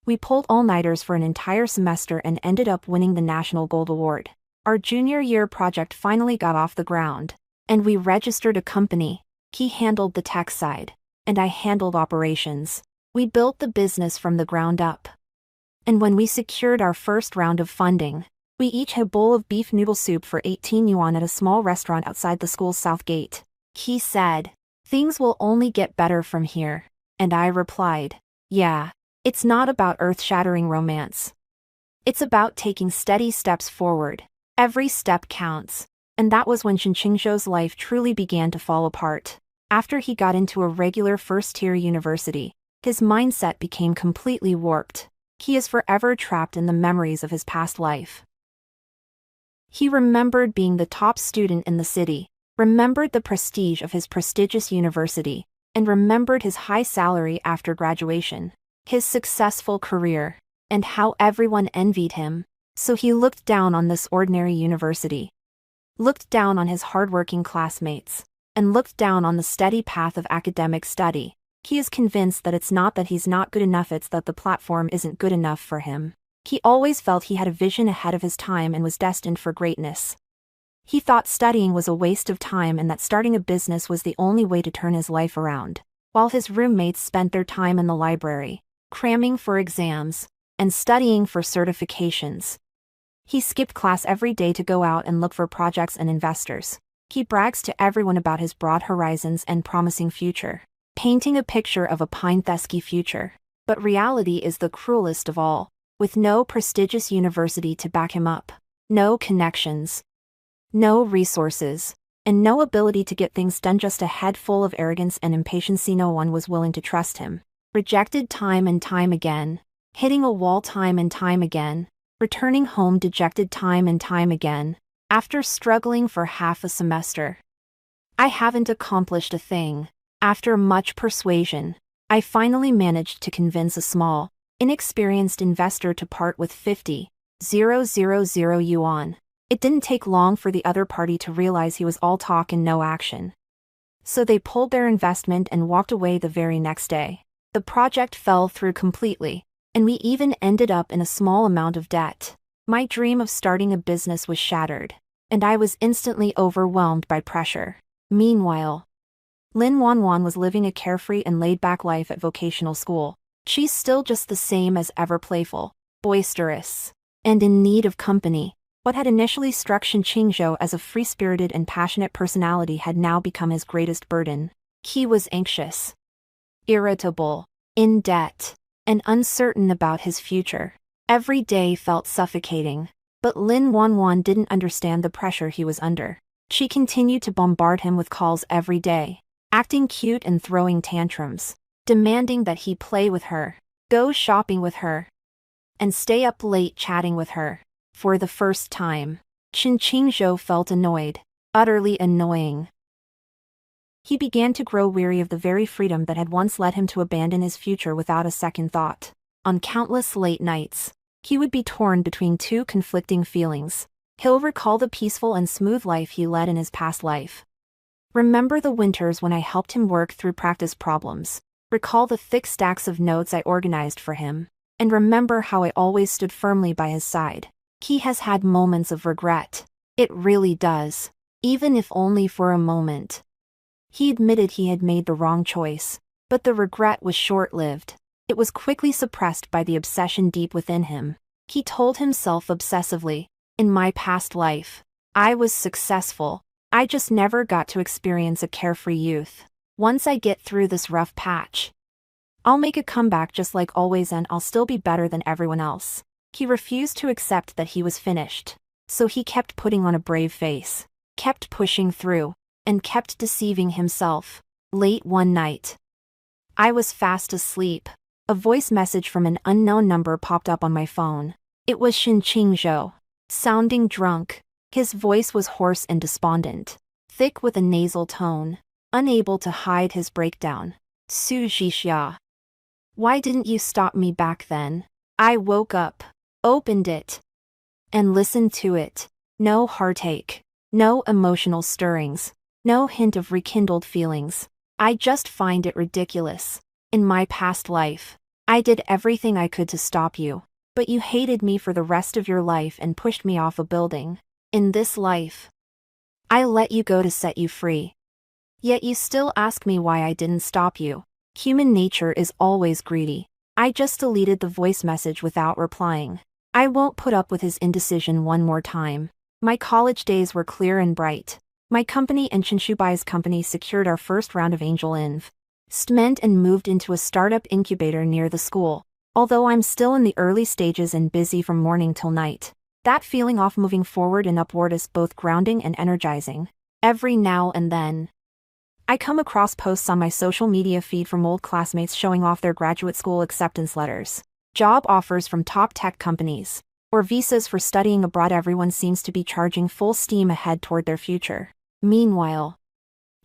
We pulled all-nighters for an entire semester and ended up winning the National Gold Award. Our junior year project finally got off the ground, and we registered a company. He handled the tech side, and I handled operations. We built the business from the ground up. And when we secured our first round of funding, we each had a bowl of beef noodle soup for 18 yuan at a small restaurant outside the school's south gate. He said, "Things will only get better from here." And I replied, "Yeah, it's not about earth-shattering romance. It's about taking steady steps forward. Every step counts." And that was when Shinchingzhou's life truly began to fall apart. After he got into a regular first-tier university, his mindset became completely warped. He is forever trapped in the memories of his past life. He remembered being the top student in the city, remembered the prestige of his prestigious university, and remembered his high salary after graduation, his successful career, and how everyone envied him. So he looked down on this ordinary university, looked down on his hardworking classmates, and looked down on the steady path of academic study. He is convinced that it's not that he's not good enough, it's that the platform isn't good enough for him. He always felt he had a vision ahead of his time and was destined for greatness. He thought studying was a waste of time and that starting a business was the only way to turn his life around, while his roommates spent their time in the library, cramming for exams, and studying for certifications. He skipped class every day to go out and look for projects and investors. He brags to everyone about his broad horizons and promising future, painting a picture of a pinthesky future. But reality is the cruelest of all. With no prestigious university to back him up, no connections, no resources, and no ability to get things done, just a head full of arrogance and impatience, no one was willing to trust him. Rejected time and time again, hitting a wall time and time again, returning home dejected time and time again, after struggling for half a semester. I haven't accomplished a thing. After much persuasion, I finally managed to convince a small, inexperienced investor to part with 50,000 yuan. It didn't take long for the other party to realize he was all talk and no action. So they pulled their investment and walked away the very next day. The project fell through completely, and we even ended up in a small amount of debt. My dream of starting a business was shattered, and I was instantly overwhelmed by pressure. Meanwhile, Lin Wanwan was living a carefree and laid-back life at vocational school. She's still just the same as ever, playful, boisterous, and in need of company. What had initially struck Shen Qingzhou as a free-spirited and passionate personality had now become his greatest burden. He was anxious, irritable, in debt, and uncertain about his future. Every day felt suffocating, but Lin Wanwan didn't understand the pressure he was under. She continued to bombard him with calls every day, acting cute and throwing tantrums, demanding that he play with her, go shopping with her, and stay up late chatting with her. For the first time, Shen Qingzhou felt annoyed, utterly annoying. He began to grow weary of the very freedom that had once led him to abandon his future without a second thought. On countless late nights, he would be torn between two conflicting feelings. He'll recall the peaceful and smooth life he led in his past life. Remember the winters when I helped him work through practice problems. Recall the thick stacks of notes I organized for him. And remember how I always stood firmly by his side. He has had moments of regret. It really does. Even if only for a moment. He admitted he had made the wrong choice, but the regret was short-lived. It was quickly suppressed by the obsession deep within him. He told himself obsessively, in my past life, I was successful. I just never got to experience a carefree youth. Once I get through this rough patch, I'll make a comeback just like always and I'll still be better than everyone else. He refused to accept that he was finished. So he kept putting on a brave face, kept pushing through, and kept deceiving himself. Late one night, I was fast asleep. A voice message from an unknown number popped up on my phone. It was Shen Qingzhou, sounding drunk. His voice was hoarse and despondent, thick with a nasal tone, unable to hide his breakdown. Su Jixia. Why didn't you stop me back then? I woke up, opened it, and listened to it. No heartache, no emotional stirrings, no hint of rekindled feelings. I just find it ridiculous. In my past life, I did everything I could to stop you, but you hated me for the rest of your life and pushed me off a building. In this life, I let you go to set you free. Yet you still ask me why I didn't stop you. Human nature is always greedy. I just deleted the voice message without replying. I won't put up with his indecision one more time. My college days were clear and bright. My company and Chenshubai's company secured our first round of angel investment and moved into a startup incubator near the school. Although I'm still in the early stages and busy from morning till night, that feeling of moving forward and upward is both grounding and energizing. Every now and then, I come across posts on my social media feed from old classmates showing off their graduate school acceptance letters, job offers from top tech companies, or visas for studying abroad. Everyone seems to be charging full steam ahead toward their future. Meanwhile,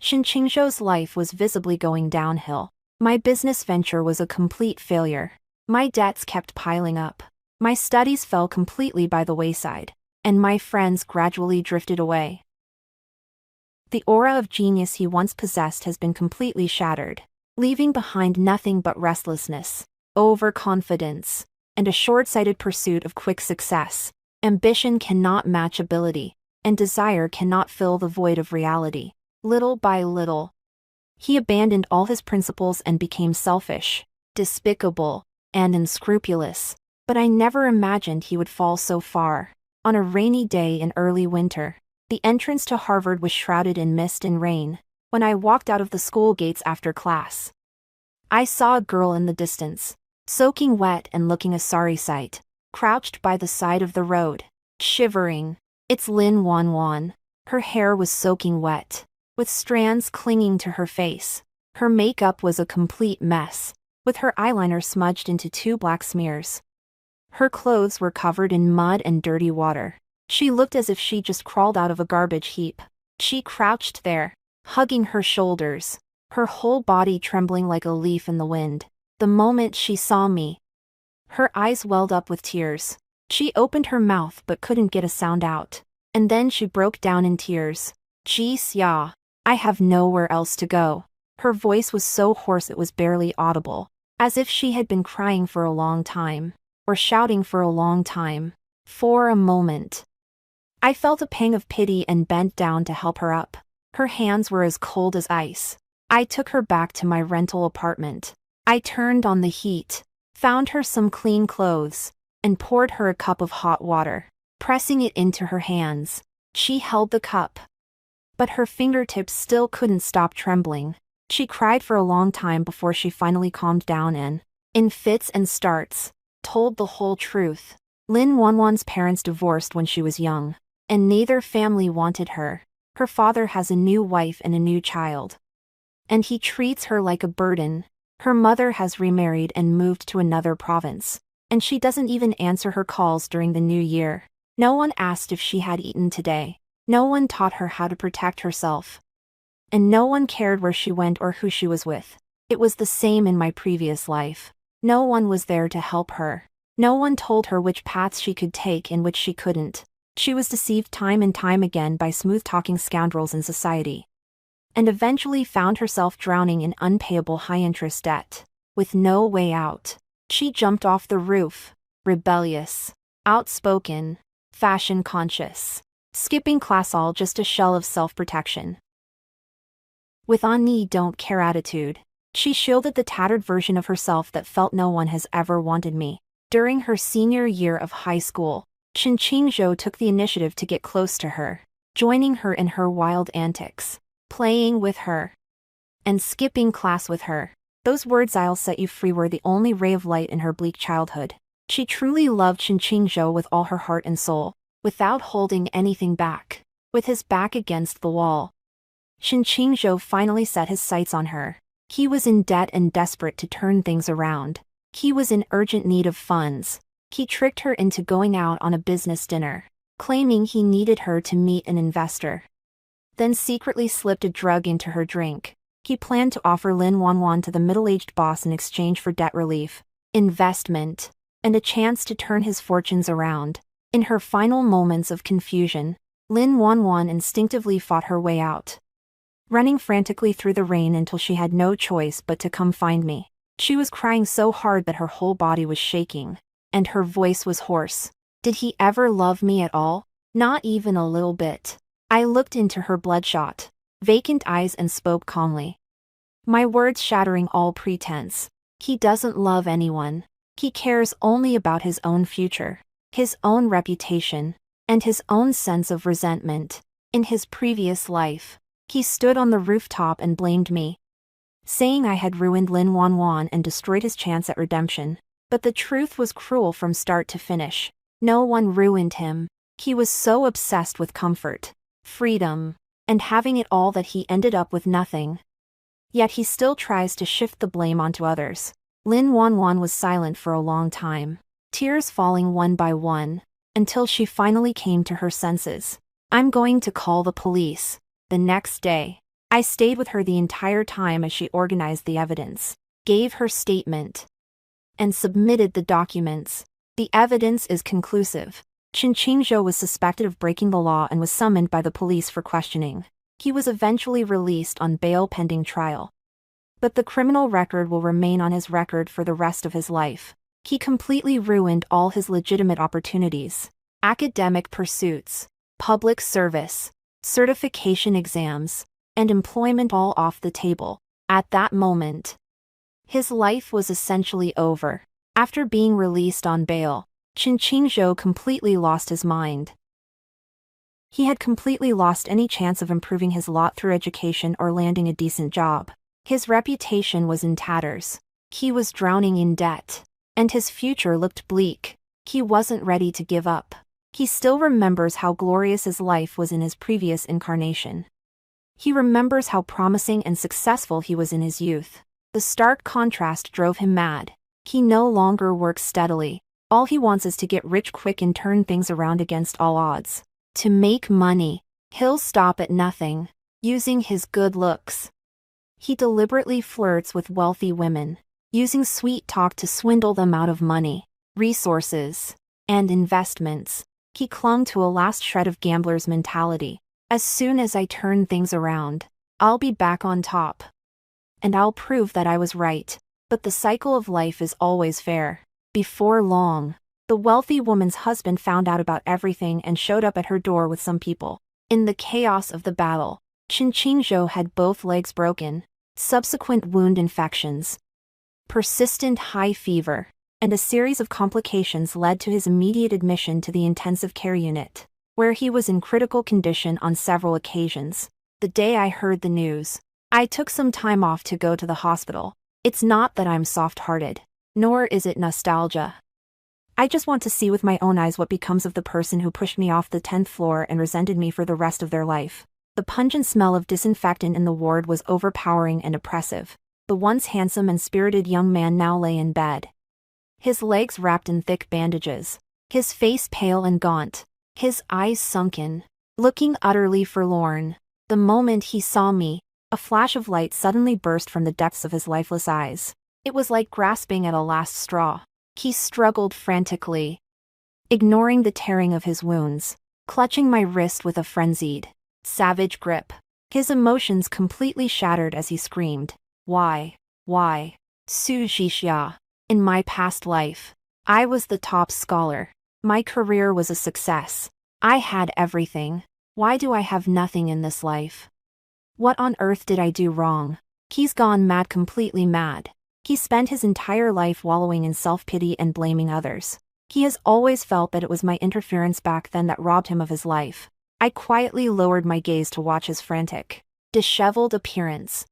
Qingzhou's life was visibly going downhill. My business venture was a complete failure. My debts kept piling up. My studies fell completely by the wayside, and my friends gradually drifted away. The aura of genius he once possessed has been completely shattered, leaving behind nothing but restlessness, overconfidence, and a short-sighted pursuit of quick success. Ambition cannot match ability, and desire cannot fill the void of reality. Little by little, he abandoned all his principles and became selfish, despicable, and unscrupulous. But I never imagined he would fall so far. On a rainy day in early winter, the entrance to Harvard was shrouded in mist and rain. When I walked out of the school gates after class, I saw a girl in the distance, soaking wet and looking a sorry sight, crouched by the side of the road, shivering. It's Lin Wanwan. Her hair was soaking wet, with strands clinging to her face. Her makeup was a complete mess, with her eyeliner smudged into 2 black smears. Her clothes were covered in mud and dirty water. She looked as if she just crawled out of a garbage heap. She crouched there, hugging her shoulders, her whole body trembling like a leaf in the wind. The moment she saw me, her eyes welled up with tears. She opened her mouth but couldn't get a sound out. And then she broke down in tears. "Xia, I have nowhere else to go." Her voice was so hoarse it was barely audible, as if she had been crying for a long time, or shouting for a long time. For a moment, I felt a pang of pity and bent down to help her up. Her hands were as cold as ice. I took her back to my rental apartment. I turned on the heat, found her some clean clothes, and poured her a cup of hot water. Pressing it into her hands, she held the cup, but her fingertips still couldn't stop trembling. She cried for a long time before she finally calmed down and, in fits and starts, told the whole truth. Lin Wanwan's parents divorced when she was young, and neither family wanted her. Her father has a new wife and a new child, and he treats her like a burden. Her mother has remarried and moved to another province, and she doesn't even answer her calls during the new year. No one asked if she had eaten today. No one taught her how to protect herself. And no one cared where she went or who she was with. It was the same in my previous life. No one was there to help her. No one told her which paths she could take and which she couldn't. She was deceived time and time again by smooth-talking scoundrels in society, and eventually found herself drowning in unpayable high-interest debt. With no way out, she jumped off the roof, rebellious, outspoken, fashion-conscious, skipping class, all just a shell of self-protection. With a don't care attitude, she shielded the tattered version of herself that felt no one has ever wanted me. During her senior year of high school, Qingzhou took the initiative to get close to her, joining her in her wild antics, playing with her, and skipping class with her. Those words, "I'll set you free," were the only ray of light in her bleak childhood. She truly loved Qingzhou with all her heart and soul, without holding anything back. With his back against the wall, Qingzhou finally set his sights on her. He was in debt and desperate to turn things around. He was in urgent need of funds. He tricked her into going out on a business dinner, claiming he needed her to meet an investor. Then secretly slipped a drug into her drink. He planned to offer Lin Wanwan to the middle-aged boss in exchange for debt relief, investment, and a chance to turn his fortunes around. In her final moments of confusion, Lin Wanwan instinctively fought her way out, running frantically through the rain until she had no choice but to come find me. She was crying so hard that her whole body was shaking, and her voice was hoarse. Did he ever love me at all? Not even a little bit. I looked into her bloodshot, vacant eyes and spoke calmly, my words shattering all pretense. He doesn't love anyone. He cares only about his own future, his own reputation, and his own sense of resentment. In his previous life, he stood on the rooftop and blamed me, saying I had ruined Lin Wanwan and destroyed his chance at redemption. But the truth was cruel from start to finish. No one ruined him. He was so obsessed with comfort, freedom, and having it all that he ended up with nothing. Yet he still tries to shift the blame onto others. Lin Wanwan was silent for a long time, tears falling one by one. until she finally came to her senses. "I'm going to call the police." The next day, I stayed with her the entire time as she organized the evidence, gave her statement, and submitted the documents. The evidence is conclusive. Chen Qingzhou was suspected of breaking the law and was summoned by the police for questioning. He was eventually released on bail pending trial. But the criminal record will remain on his record for the rest of his life. He completely ruined all his legitimate opportunities, academic pursuits, public service, certification exams, and employment, all off the table. At that moment, his life was essentially over. After being released on bail, Chen Qingzhou completely lost his mind. He had completely lost any chance of improving his lot through education or landing a decent job. His reputation was in tatters. He was drowning in debt, and his future looked bleak. He wasn't ready to give up. He still remembers how glorious his life was in his previous incarnation. He remembers how promising and successful he was in his youth. The stark contrast drove him mad. He no longer works steadily. All he wants is to get rich quick and turn things around against all odds. To make money, he'll stop at nothing, using his good looks. He deliberately flirts with wealthy women, using sweet talk to swindle them out of money, resources, and investments. He clung to a last shred of gambler's mentality. "As soon as I turn things around, I'll be back on top. And I'll prove that I was right." But the cycle of life is always fair. Before long, the wealthy woman's husband found out about everything and showed up at her door with some people. In the chaos of the battle, Chen Qingzhou had both legs broken, subsequent wound infections, persistent high fever, and a series of complications led to his immediate admission to the intensive care unit, where he was in critical condition on several occasions. The day I heard the news, I took some time off to go to the hospital. It's not that I'm soft-hearted, nor is it nostalgia. I just want to see with my own eyes what becomes of the person who pushed me off the 10th floor and resented me for the rest of their life. The pungent smell of disinfectant in the ward was overpowering and oppressive. The once handsome and spirited young man now lay in bed, his legs wrapped in thick bandages, his face pale and gaunt, his eyes sunken, looking utterly forlorn. The moment he saw me, a flash of light suddenly burst from the depths of his lifeless eyes. It was like grasping at a last straw. He struggled frantically, ignoring the tearing of his wounds, clutching my wrist with a frenzied, savage grip. His emotions completely shattered as he screamed, Why, Su Jixia. In my past life, I was the top scholar. My career was a success. I had everything. Why do I have nothing in this life? What on earth did I do wrong?" He's gone mad, completely mad. He spent his entire life wallowing in self-pity and blaming others. He has always felt that it was my interference back then that robbed him of his life. I quietly lowered my gaze to watch his frantic, disheveled appearance,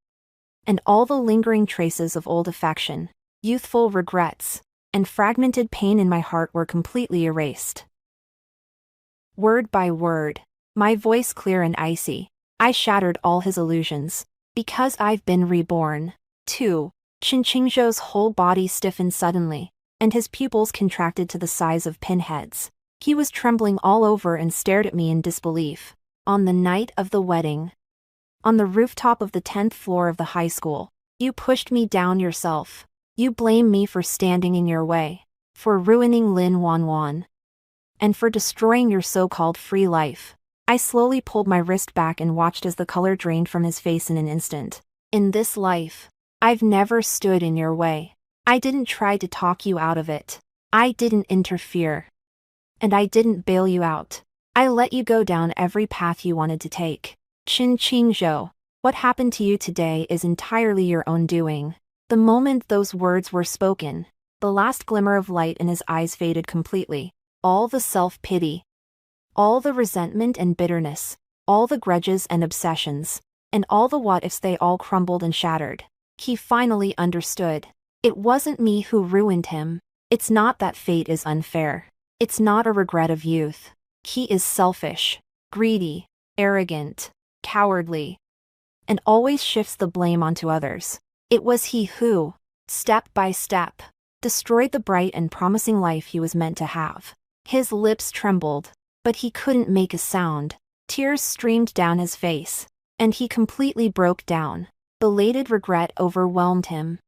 and all the lingering traces of old affection, youthful regrets, and fragmented pain in my heart were completely erased. Word by word, my voice clear and icy, I shattered all his illusions. "Because I've been reborn, too." Chen Qingzhou's whole body stiffened suddenly, and his pupils contracted to the size of pinheads. He was trembling all over and stared at me in disbelief. "On the night of the wedding, on the rooftop of the 10th floor of the high school, you pushed me down yourself. You blame me for standing in your way, for ruining Lin Wanwan, and for destroying your so-called free life." I slowly pulled my wrist back and watched as the color drained from his face in an instant. "In this life, I've never stood in your way. I didn't try to talk you out of it. I didn't interfere. And I didn't bail you out. I let you go down every path you wanted to take. Chen Qingzhou, what happened to you today is entirely your own doing." The moment those words were spoken, the last glimmer of light in his eyes faded completely. All the self-pity, all the resentment and bitterness, all the grudges and obsessions, and all the what-ifs, they all crumbled and shattered. He finally understood. It wasn't me who ruined him. It's not that fate is unfair. It's not a regret of youth. He is selfish, greedy, arrogant, cowardly, and always shifts the blame onto others. It was he who, step by step, destroyed the bright and promising life he was meant to have. His lips trembled, but he couldn't make a sound. Tears streamed down his face, and he completely broke down. Belated regret overwhelmed him.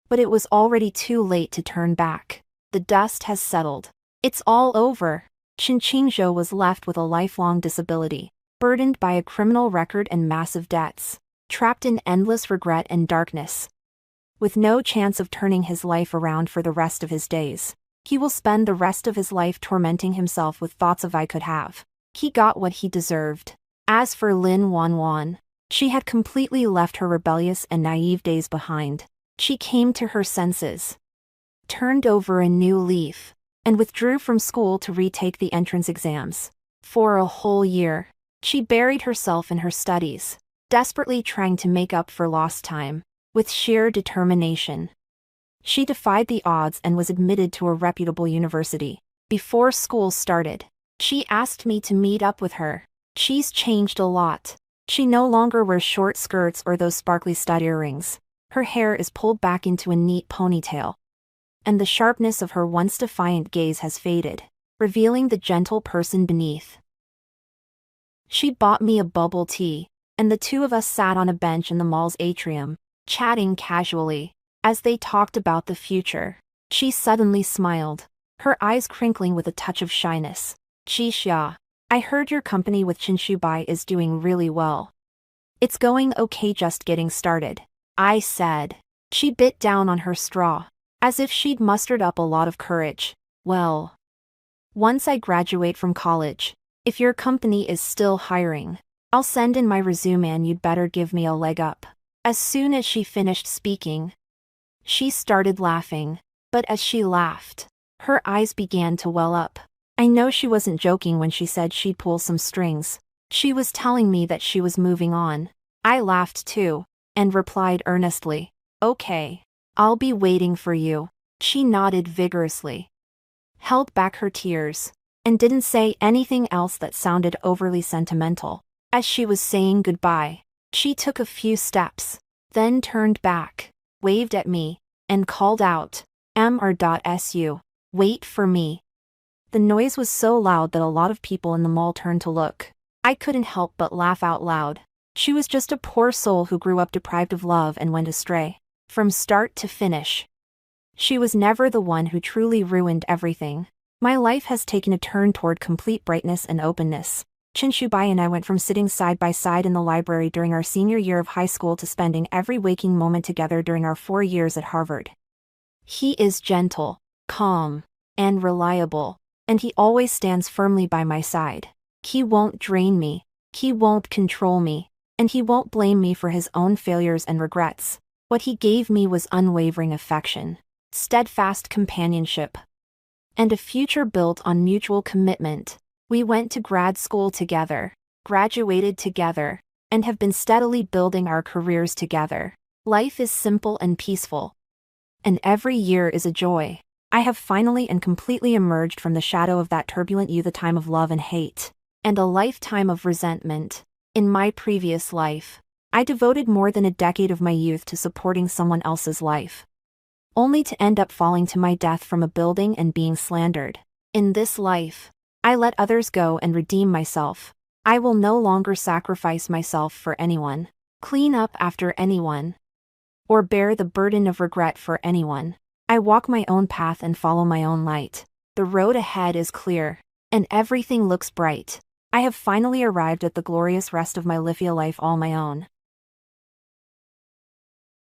But it was already too late to turn back. The dust has settled. It's all over. Qingqingzhou was left with a lifelong disability, burdened by a criminal record and massive debts, trapped in endless regret and darkness. With no chance of turning his life around for the rest of his days, he will spend the rest of his life tormenting himself with thoughts of I could have. He got what he deserved. As for Lin Wanwan, she had completely left her rebellious and naive days behind. She came to her senses, turned over a new leaf, and withdrew from school to retake the entrance exams. For a whole year, she buried herself in her studies, desperately trying to make up for lost time. With sheer determination, she defied the odds and was admitted to a reputable university. Before school started, she asked me to meet up with her. She's changed a lot. She no longer wears short skirts or those sparkly stud earrings. Her hair is pulled back into a neat ponytail, and the sharpness of her once defiant gaze has faded, revealing the gentle person beneath. She bought me a bubble tea, and the two of us sat on a bench in the mall's atrium, chatting casually. As they talked about the future, she suddenly smiled, her eyes crinkling with a touch of shyness. Jixia, I heard your company with Qinshubai is doing really well. It's going okay, just getting started, I said. She bit down on her straw, as if she'd mustered up a lot of courage. Well, once I graduate from college, if your company is still hiring, I'll send in my resume and you'd better give me a leg up. As soon as she finished speaking, she started laughing, but as she laughed, her eyes began to well up. I know she wasn't joking when she said she'd pull some strings. She was telling me that she was moving on. I laughed too, and replied earnestly, okay, I'll be waiting for you. She nodded vigorously, held back her tears, and didn't say anything else that sounded overly sentimental. As she was saying goodbye, she took a few steps, then turned back, waved at me, and called out, Mr.Su, wait for me. The noise was so loud that a lot of people in the mall turned to look. I couldn't help but laugh out loud. She was just a poor soul who grew up deprived of love and went astray. From start to finish, she was never the one who truly ruined everything. My life has taken a turn toward complete brightness and openness. Qinshubai and I went from sitting side by side in the library during our senior year of high school to spending every waking moment together during our 4 years at Harvard. He is gentle, calm, and reliable, and he always stands firmly by my side. He won't drain me, he won't control me, and he won't blame me for his own failures and regrets. What he gave me was unwavering affection, steadfast companionship, and a future built on mutual commitment. We went to grad school together, graduated together, and have been steadily building our careers together. Life is simple and peaceful, and every year is a joy. I have finally and completely emerged from the shadow of that turbulent youth, a time of love and hate, and a lifetime of resentment. In my previous life, I devoted more than a decade of my youth to supporting someone else's life, only to end up falling to my death from a building and being slandered. In this life, I let others go and redeem myself. I will no longer sacrifice myself for anyone, clean up after anyone, or bear the burden of regret for anyone. I walk my own path and follow my own light. The road ahead is clear, and everything looks bright. I have finally arrived at the glorious rest of my Lifia life all my own.